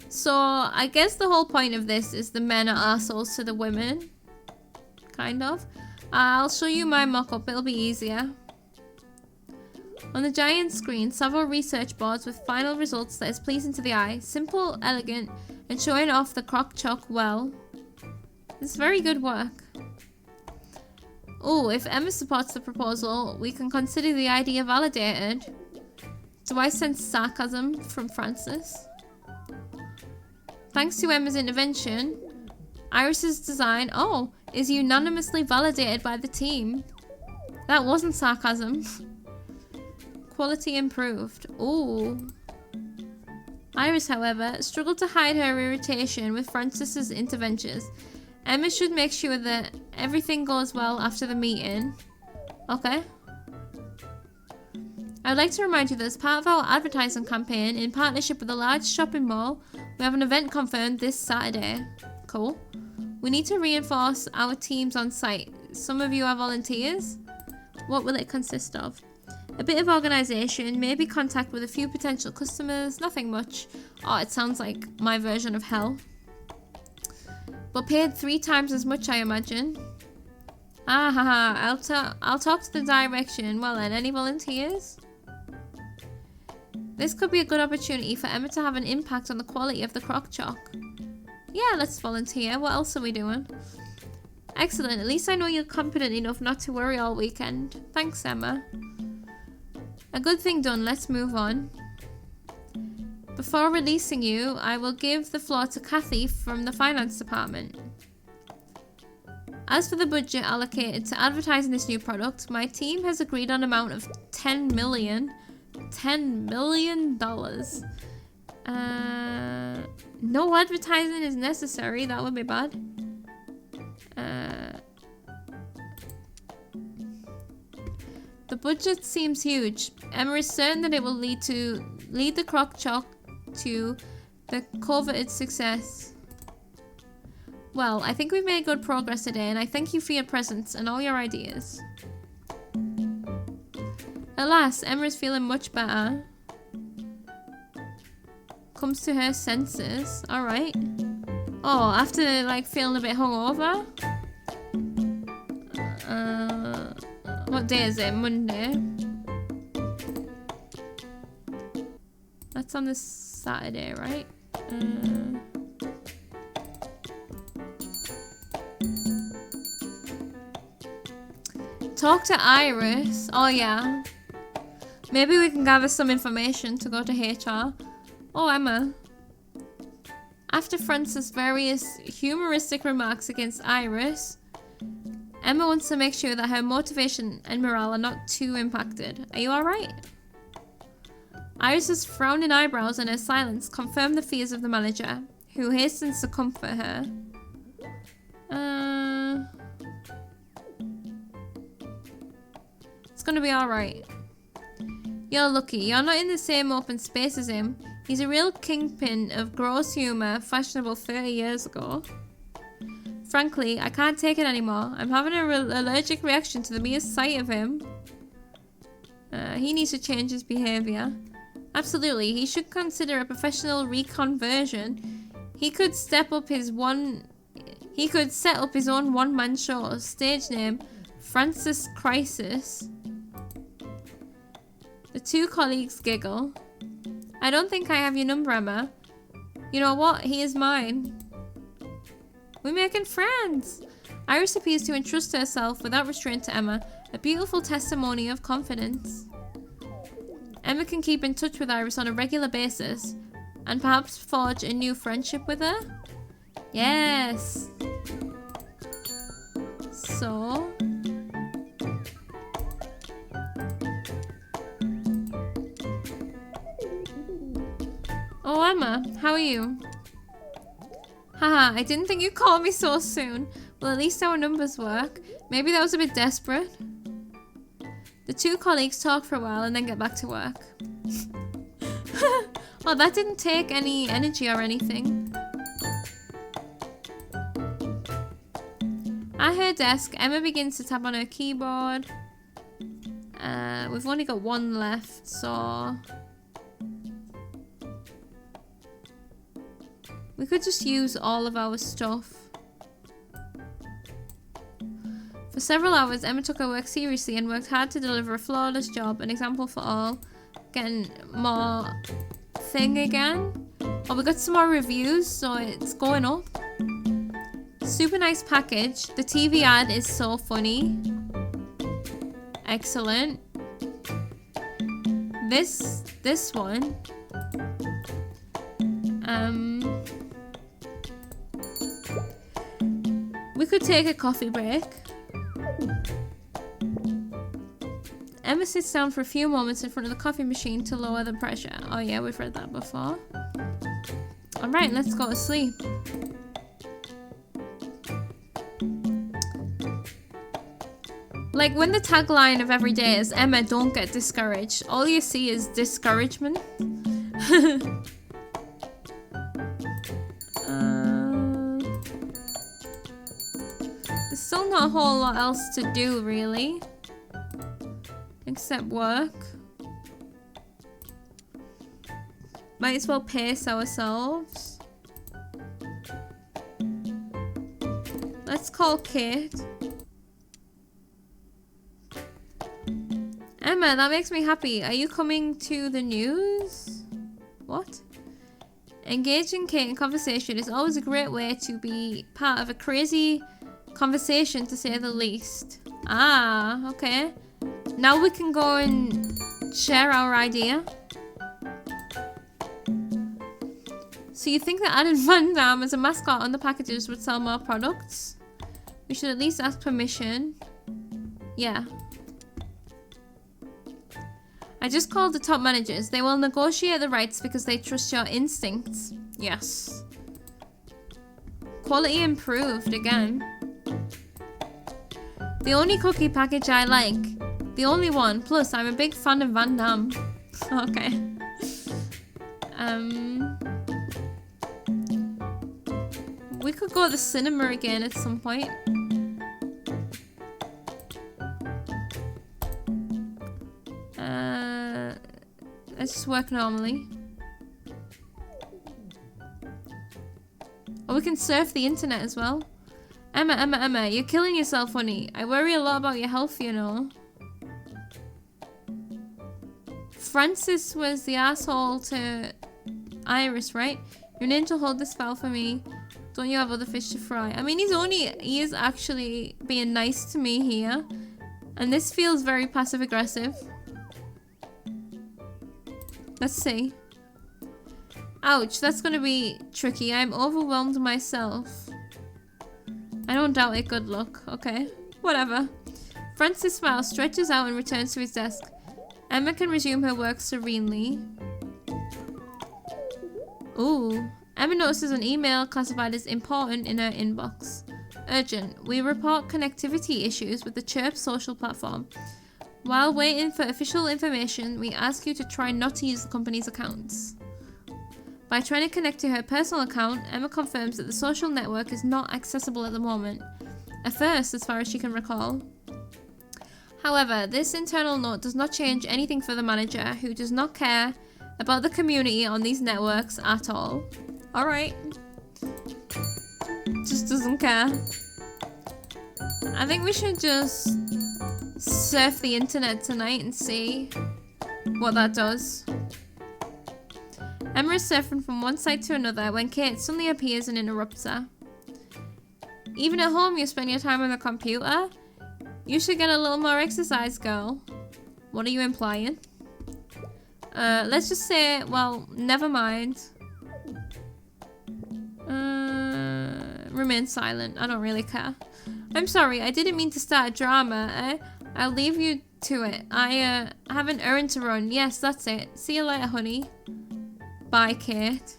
So, I guess the whole point of this is the men are arseholes to the women. Kind of. I'll show you my mock-up, it'll be easier. On the giant screen, several research boards with final results that is pleasing to the eye. Simple, elegant, and showing off the crock chalk well. It's very good work. Oh, if Emma supports the proposal, we can consider the idea validated. Do I sense sarcasm from Francis? Thanks to Emma's intervention, Iris's design, is unanimously validated by the team. That wasn't sarcasm. Quality improved. Ooh. Iris, however, struggled to hide her irritation with Francis's interventions. Emma should make sure that everything goes well after the meeting. Okay. I would like to remind you that as part of our advertising campaign, in partnership with a large shopping mall, we have an event confirmed this Saturday. Cool. We need to reinforce our teams on site. Some of you are volunteers. What will it consist of? A bit of organisation, maybe contact with a few potential customers, nothing much. Oh, it sounds like my version of hell. But paid 3 times as much, I imagine. I'll talk to the direction. Well then, any volunteers? This could be a good opportunity for Emma to have an impact on the quality of the crock chalk. Yeah, let's volunteer. What else are we doing? Excellent. At least I know you're competent enough not to worry all weekend. Thanks, Emma. A good thing done. Let's move on. Before releasing you, I will give the floor to Kathy from the finance department. As for the budget allocated to advertising this new product, my team has agreed on an amount of $10 million. $10 million. No advertising is necessary. That would be bad. The budget seems huge. Emma is certain that it will lead the crock chalk to the coveted success. Well, I think we've made good progress today, and I thank you for your presence and all your ideas. Alas, Emma is feeling much better. Comes to her senses. Alright. Oh, after like feeling a bit hungover. What day is it? Monday. That's on this Saturday, right? Talk to Iris. Oh yeah. Maybe we can gather some information to go to HR. Oh, Emma. After Francis' various humoristic remarks against Iris, Emma wants to make sure that her motivation and morale are not too impacted. Are you alright? Iris's frowning eyebrows and her silence confirm the fears of the manager, who hastens to comfort her. It's gonna be alright. You're lucky. You're not in the same open space as him. He's a real kingpin of gross humour, fashionable 30 years ago. Frankly, I can't take it anymore. I'm having an allergic reaction to the mere sight of him. He needs to change his behaviour. Absolutely, he should consider a professional reconversion. He could set up his own one-man show. Stage name, Francis Crisis. The two colleagues giggle. I don't think I have your number, Emma. You know what? He is mine. We're making friends. Iris appears to entrust herself without restraint to Emma, a beautiful testimony of confidence. Emma can keep in touch with Iris on a regular basis, and perhaps forge a new friendship with her? Yes. So... Oh, Emma, how are you? Haha, I didn't think you'd call me so soon. Well, at least our numbers work. Maybe that was a bit desperate. The two colleagues talk for a while and then get back to work. Oh, that didn't take any energy or anything. At her desk, Emma begins to tap on her keyboard. We've only got one left, so... we could just use all of our stuff. For several hours, Emma took her work seriously and worked hard to deliver a flawless job, an example for all. Getting more thing again. Oh, we got some more reviews, so it's going up. Super nice package. The TV ad is so funny. Excellent. This one. We could take a coffee break. Emma sits down for a few moments in front of the coffee machine to lower the pressure. Oh yeah, we've read that before. Alright, let's go to sleep. Like when the tagline of every day is Emma, don't get discouraged, all you see is discouragement. There's still not a whole lot else to do, really. Except work. Might as well pace ourselves. Let's call Kate. Emma, that makes me happy. Are you coming to the news? What? Engaging Kate in conversation is always a great way to be part of a crazy conversation, to say the least. Ah, okay. Now we can go and share our idea. So you think that adding Van Damme as a mascot on the packages would sell more products? We should at least ask permission. Yeah. I just called the top managers. They will negotiate the rights because they trust your instincts. Yes. Quality improved again. The only cookie package I like. The only one. Plus, I'm a big fan of Van Damme. Okay. We could go to the cinema again at some point. Let's just work normally. Oh, we can surf the internet as well. Emma, you're killing yourself, honey. I worry a lot about your health, you know. Francis was the asshole to Iris, right? Your name to hold this file for me. Don't you have other fish to fry? I mean, he is actually being nice to me here. And this feels very passive-aggressive. Let's see. Ouch, that's gonna be tricky. I'm overwhelmed myself. I don't doubt it. Good luck. Okay. Whatever. Francis smiles, stretches out, and returns to his desk. Emma can resume her work serenely. Ooh. Emma notices an email classified as important in her inbox. Urgent. We report connectivity issues with the Chirp social platform. While waiting for official information, we ask you to try not to use the company's accounts. By trying to connect to her personal account, Emma confirms that the social network is not accessible at the moment. A first, as far as she can recall. However, this internal note does not change anything for the manager, who does not care about the community on these networks at all. Alright. Just doesn't care. I think we should just surf the internet tonight and see what that does. Emma is surfing from one site to another when Kate suddenly appears and interrupts her. Even at home you spend your time on the computer? You should get a little more exercise, girl. What are you implying? Let's just say, well, never mind. remain silent. I don't really care. I'm sorry, I didn't mean to start a drama, eh? I'll leave you to it. I have an errand to run. Yes, that's it. See you later, honey. Bye, Kate.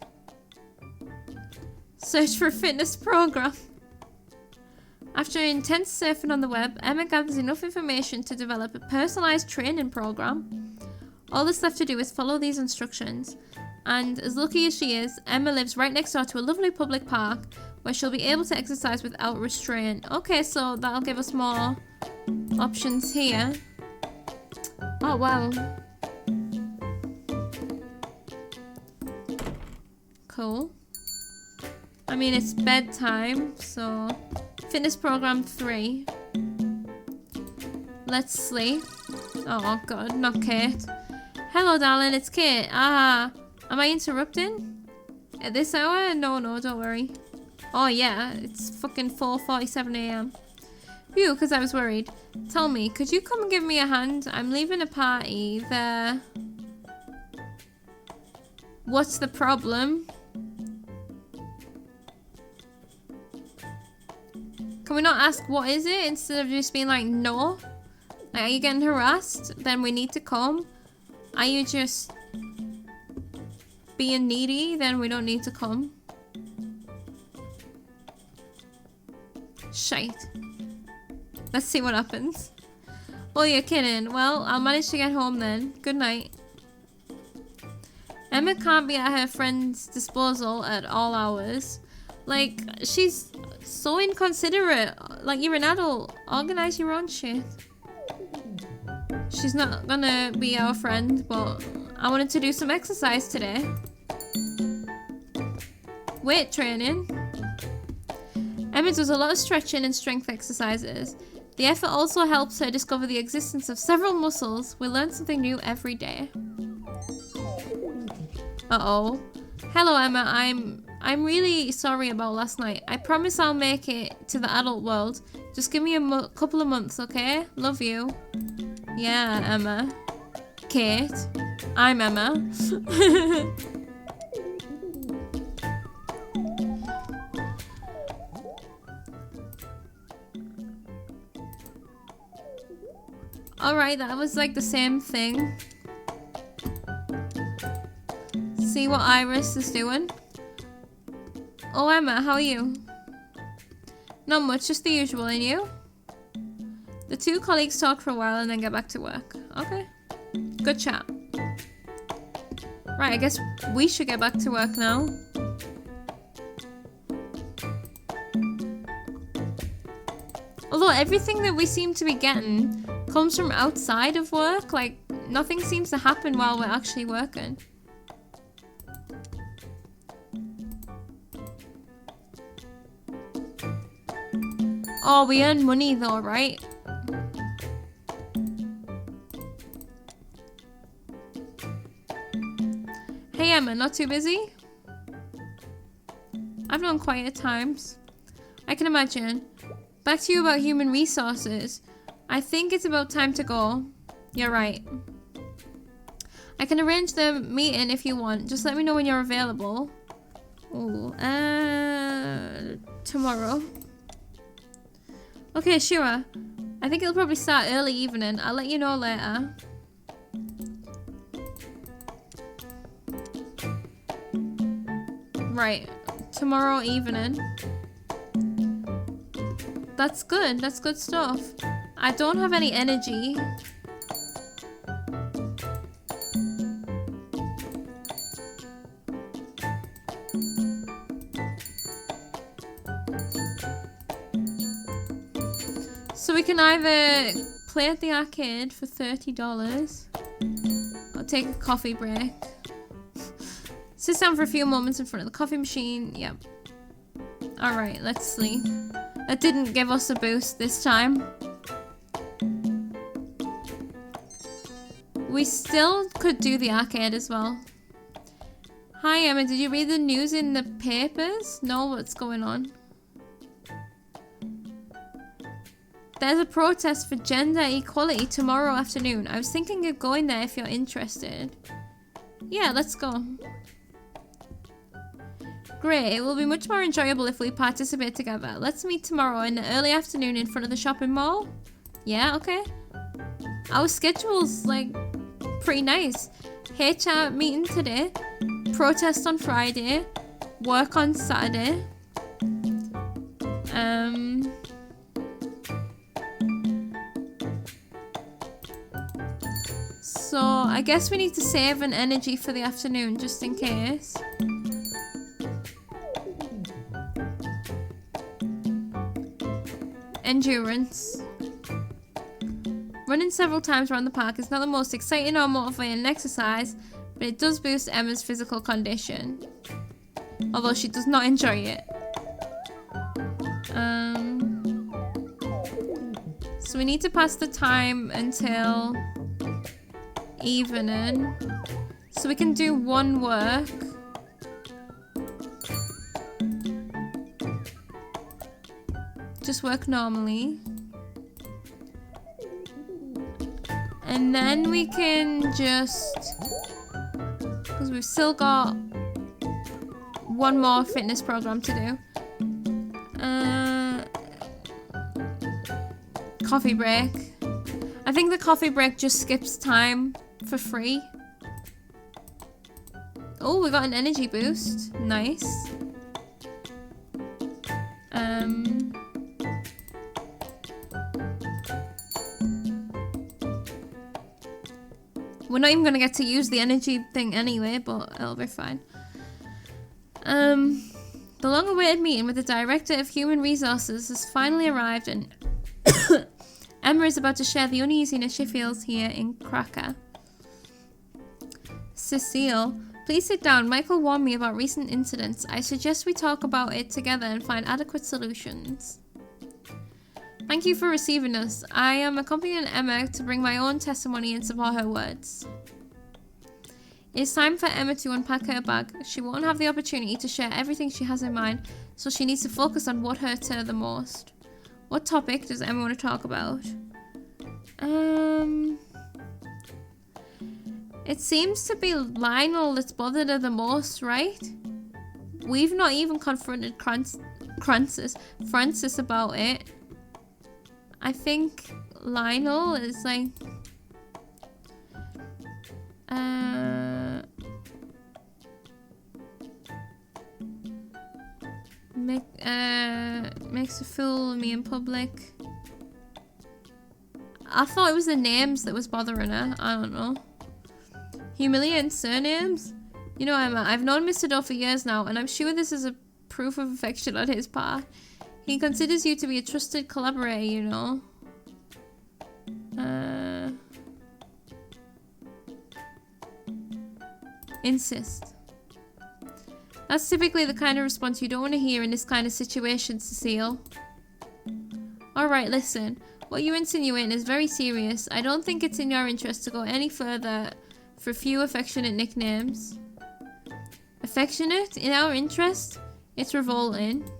Search for a fitness program. After intense surfing on the web, Emma gathers enough information to develop a personalized training program. All that's left to do is follow these instructions. And as lucky as she is, Emma lives right next door to a lovely public park where she'll be able to exercise without restraint. Okay, so that'll give us more options here. Oh, wow. Cool. I mean, it's bedtime, so... Fitness program 3. Let's sleep. Oh, God, not Kate. Hello, darling, it's Kate. Ah, am I interrupting? At this hour? No, don't worry. Oh, yeah, it's fucking 4:47 a.m. Phew, because I was worried. Tell me, could you come and give me a hand? I'm leaving a party there. What's the problem? Can we not ask what is it instead of just being like, no? Like, are you getting harassed? Then we need to come. Are you just being needy? Then we don't need to come. Shite. Let's see what happens. Oh, you're kidding. Well, I'll manage to get home then. Good night. Emma can't be at her friend's disposal at all hours. Like, she's so inconsiderate. Like, you're an adult. Organize your own shit. She's not gonna be our friend, but I wanted to do some exercise today. Weight training. Emma does a lot of stretching and strength exercises. The effort also helps her discover the existence of several muscles. We learn something new every day. Uh-oh. Hello, Emma. I'm really sorry about last night. I promise I'll make it to the adult world. Just give me a couple of months, okay? Love you. Yeah, Emma. Kate. I'm Emma. Alright, that was like the same thing. See what Iris is doing. Oh, Emma, how are you? Not much, just the usual, and you? The two colleagues talk for a while and then get back to work. Okay. Good chat. Right, I guess we should get back to work now. Although everything that we seem to be getting comes from outside of work. Like, nothing seems to happen while we're actually working. Oh, we earn money though, right? Hey Emma, not too busy? I've known quiet times. I can imagine. Back to you about human resources. I think it's about time to go. You're right. I can arrange the meeting if you want. Just let me know when you're available. Ooh, tomorrow. Okay, sure. I think it'll probably start early evening. I'll let you know later. Right. Tomorrow evening. That's good. That's good stuff. I don't have any energy. So we can either play at the arcade for $30 or take a coffee break. Sit down for a few moments in front of the coffee machine. Yep. Alright, let's sleep. That didn't give us a boost this time. We still could do the arcade as well. Hi Emma, did you read the news in the papers? No, what's going on? There's a protest for gender equality tomorrow afternoon. I was thinking of going there if you're interested. Yeah, let's go. Great, it will be much more enjoyable if we participate together. Let's meet tomorrow in the early afternoon in front of the shopping mall. Yeah, okay. Our schedule's like pretty nice. HR meeting today, protest on Friday, work on Saturday. So I guess we need to save an energy for the afternoon just in case. Endurance. Running several times around the park is not the most exciting or motivating exercise, but it does boost Emma's physical condition. Although she does not enjoy it. So we need to pass the time until evening. So we can do one work. Just work normally. And then we can just, because we've still got one more fitness program to do. Coffee break. I think the coffee break just skips time for free. Oh, we got an energy boost. Nice. We're not even gonna get to use the energy thing anyway, but it'll be fine. The long-awaited meeting with the Director of Human Resources has finally arrived, and Emma is about to share the uneasiness she feels here in Cracker. Cecile, please sit down. Michael warned me about recent incidents. I suggest we talk about it together and find adequate solutions. Thank you for receiving us. I am accompanying Emma to bring my own testimony and support her words. It is time for Emma to unpack her bag. She won't have the opportunity to share everything she has in mind, so she needs to focus on what hurts her the most. What topic does Emma want to talk about? It seems to be Lionel that's bothered her the most, right? We've not even confronted Francis about it. I think Lionel is like... makes a fool of me in public. I thought it was the names that was bothering her. I don't know. Humiliating surnames? You know, Emma, I've known Mr. Doe for years now, and I'm sure this is a proof of affection on his part. He considers you to be a trusted collaborator, you know. Insist. That's typically the kind of response you don't want to hear in this kind of situation, Cecile. Alright, listen. What you're insinuating is very serious. I don't think it's in your interest to go any further for a few affectionate nicknames. Affectionate? In our interest? It's revolting.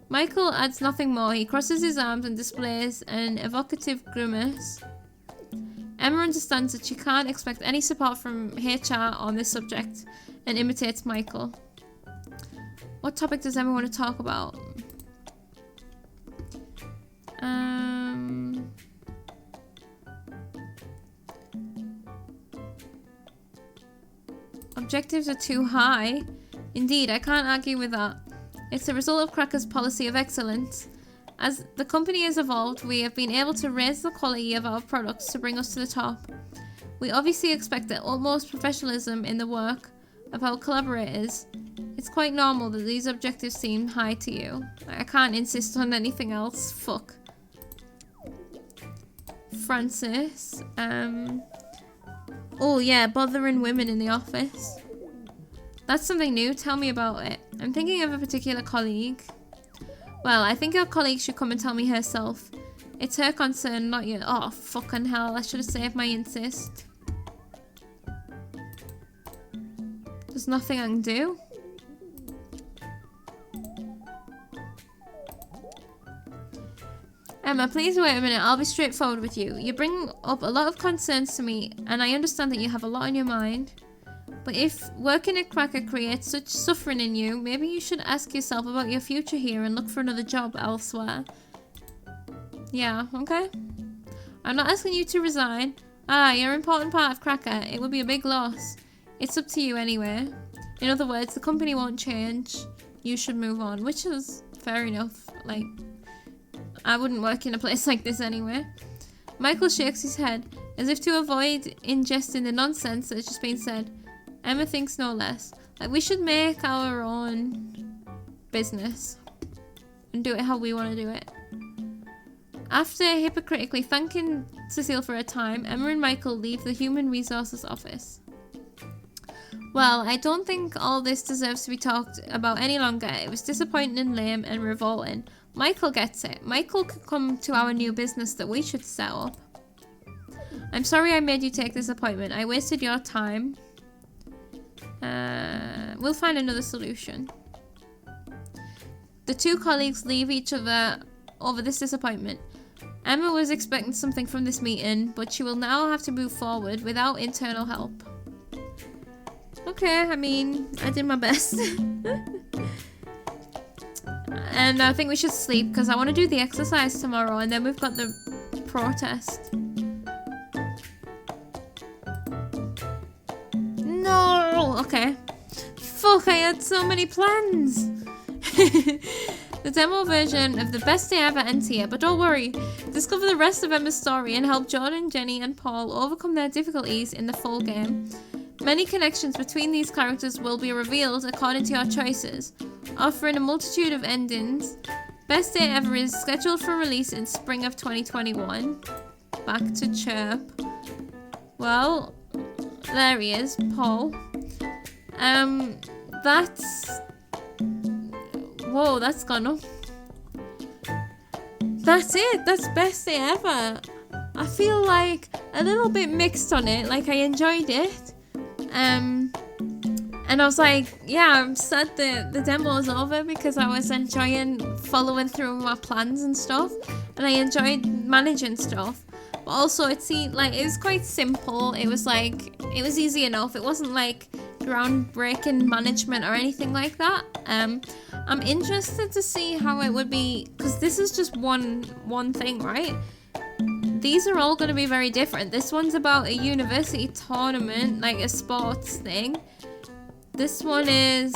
Michael adds nothing more. He crosses his arms and displays an evocative grimace. Emma understands that she can't expect any support from HR on this subject and imitates Michael. What topic does Emma want to talk about? Objectives are too high. Indeed, I can't argue with that. It's the result of Cracker's policy of excellence. As the company has evolved, we have been able to raise the quality of our products to bring us to the top. We obviously expect the utmost professionalism in the work of our collaborators. It's quite normal that these objectives seem high to you. I can't insist on anything else. Fuck. Francis. Oh yeah, bothering women in the office. That's something new. Tell me about it. I'm thinking of a particular colleague. Well, I think your colleague should come and tell me herself. It's her concern, not your... Oh, fucking hell. I should have saved my insist. There's nothing I can do. Emma, please wait a minute. I'll be straightforward with you. You bring up a lot of concerns to me, and I understand that you have a lot on your mind. But if working at Cracker creates such suffering in you, maybe you should ask yourself about your future here and look for another job elsewhere. Yeah, okay. I'm not asking you to resign. You're an important part of Cracker. It would be a big loss. It's up to you anyway. In other words, the company won't change. You should move on, which is fair enough. Like, I wouldn't work in a place like this anyway. Michael shakes his head, as if to avoid ingesting the nonsense that's just been said. Emma thinks no less. Like, we should make our own business and do it how we want to do it. After hypocritically thanking Cecile for her time, Emma and Michael leave the Human Resources office. Well, I don't think all this deserves to be talked about any longer. It was disappointing and lame and revolting. Michael gets it. Michael could come to our new business that we should set up. I'm sorry I made you take this appointment. I wasted your time. We'll find another solution. The two colleagues leave each other over this disappointment. Emma was expecting something from this meeting, but she will now have to move forward without internal help. Okay, I mean, I did my best. And I think we should sleep because I want to do the exercise tomorrow, and then we've got the protest. No! Okay. Fuck, I had so many plans. The demo version of the best day ever ends here, but don't worry. Discover the rest of Emma's story and help Jordan, Jenny, and Paul overcome their difficulties in the full game. Many connections between these characters will be revealed according to your choices, offering a multitude of endings. Best Day Ever is scheduled for release in spring of 2021. Back to Chirp. Well, there he is, Paul. That's... Whoa, that's gone up. That's it. That's Best Day Ever. I feel like a little bit mixed on it. Like, I enjoyed it. And I was like, yeah, I'm sad that the demo is over because I was enjoying following through my plans and stuff. And I enjoyed managing stuff. But also, it seemed like it was quite simple. It was like, it was easy enough. It wasn't like groundbreaking management or anything like that. I'm interested to see how it would be, because this is just one thing, right? These are all going to be very different. This one's about a university tournament, like a sports thing. This one is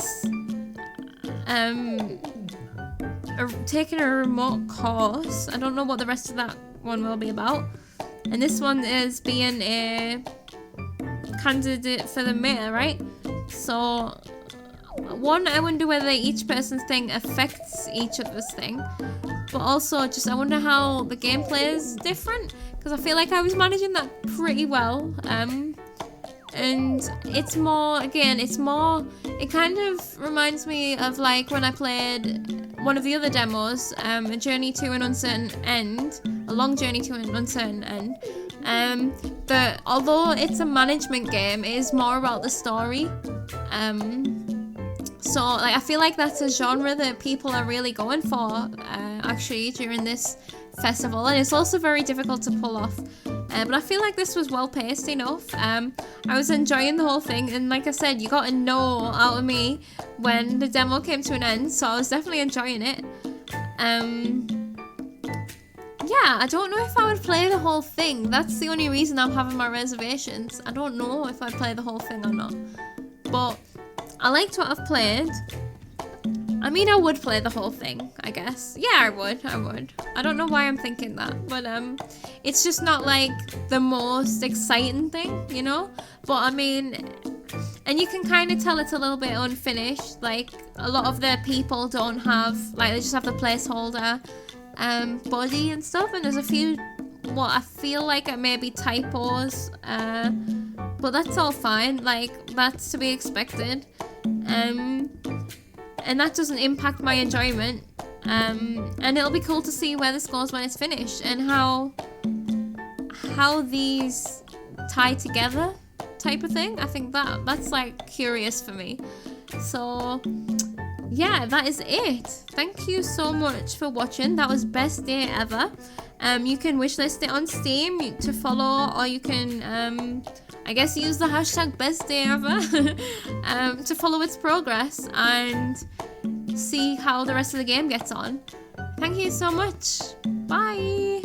taking a remote course. I don't know what the rest of that one will be about. And this one is being a candidate for the mayor, right? So, one, I wonder whether each person's thing affects each other's thing. But also, just I wonder how the gameplay is different. Because I feel like I was managing that pretty well. And it's more, again, it kind of reminds me of like when I played one of the other demos, A Journey to an Uncertain End. A Long Journey to an Uncertain End. That although it's a management game, it is more about the story. So like I feel like that's a genre that people are really going for actually during this festival, and it's also very difficult to pull off. But I feel like this was well paced enough. I was enjoying the whole thing, and like I said, you got a no out of me when the demo came to an end, so I was definitely enjoying it. Yeah, I don't know if I would play the whole thing. That's the only reason I'm having my reservations. I don't know if I'd play the whole thing or not. But I liked what I've played. I mean, I would play the whole thing, I guess. Yeah, I would. I don't know why I'm thinking that. But it's just not like the most exciting thing, you know? But I mean, and you can kind of tell it's a little bit unfinished. Like, a lot of the people don't have, like, they just have the placeholder body and stuff, and there's a few what I feel like are maybe typos, but that's all fine, like that's to be expected, and that doesn't impact my enjoyment, and it'll be cool to see where this goes when it's finished and how these tie together type of thing. I think that's like curious for me. So yeah, that is it. Thank you so much for watching. That was Best Day Ever. You can wishlist it on Steam to follow, or you can I guess use the hashtag best day ever to follow its progress and see how the rest of the game gets on. Thank you so much. Bye.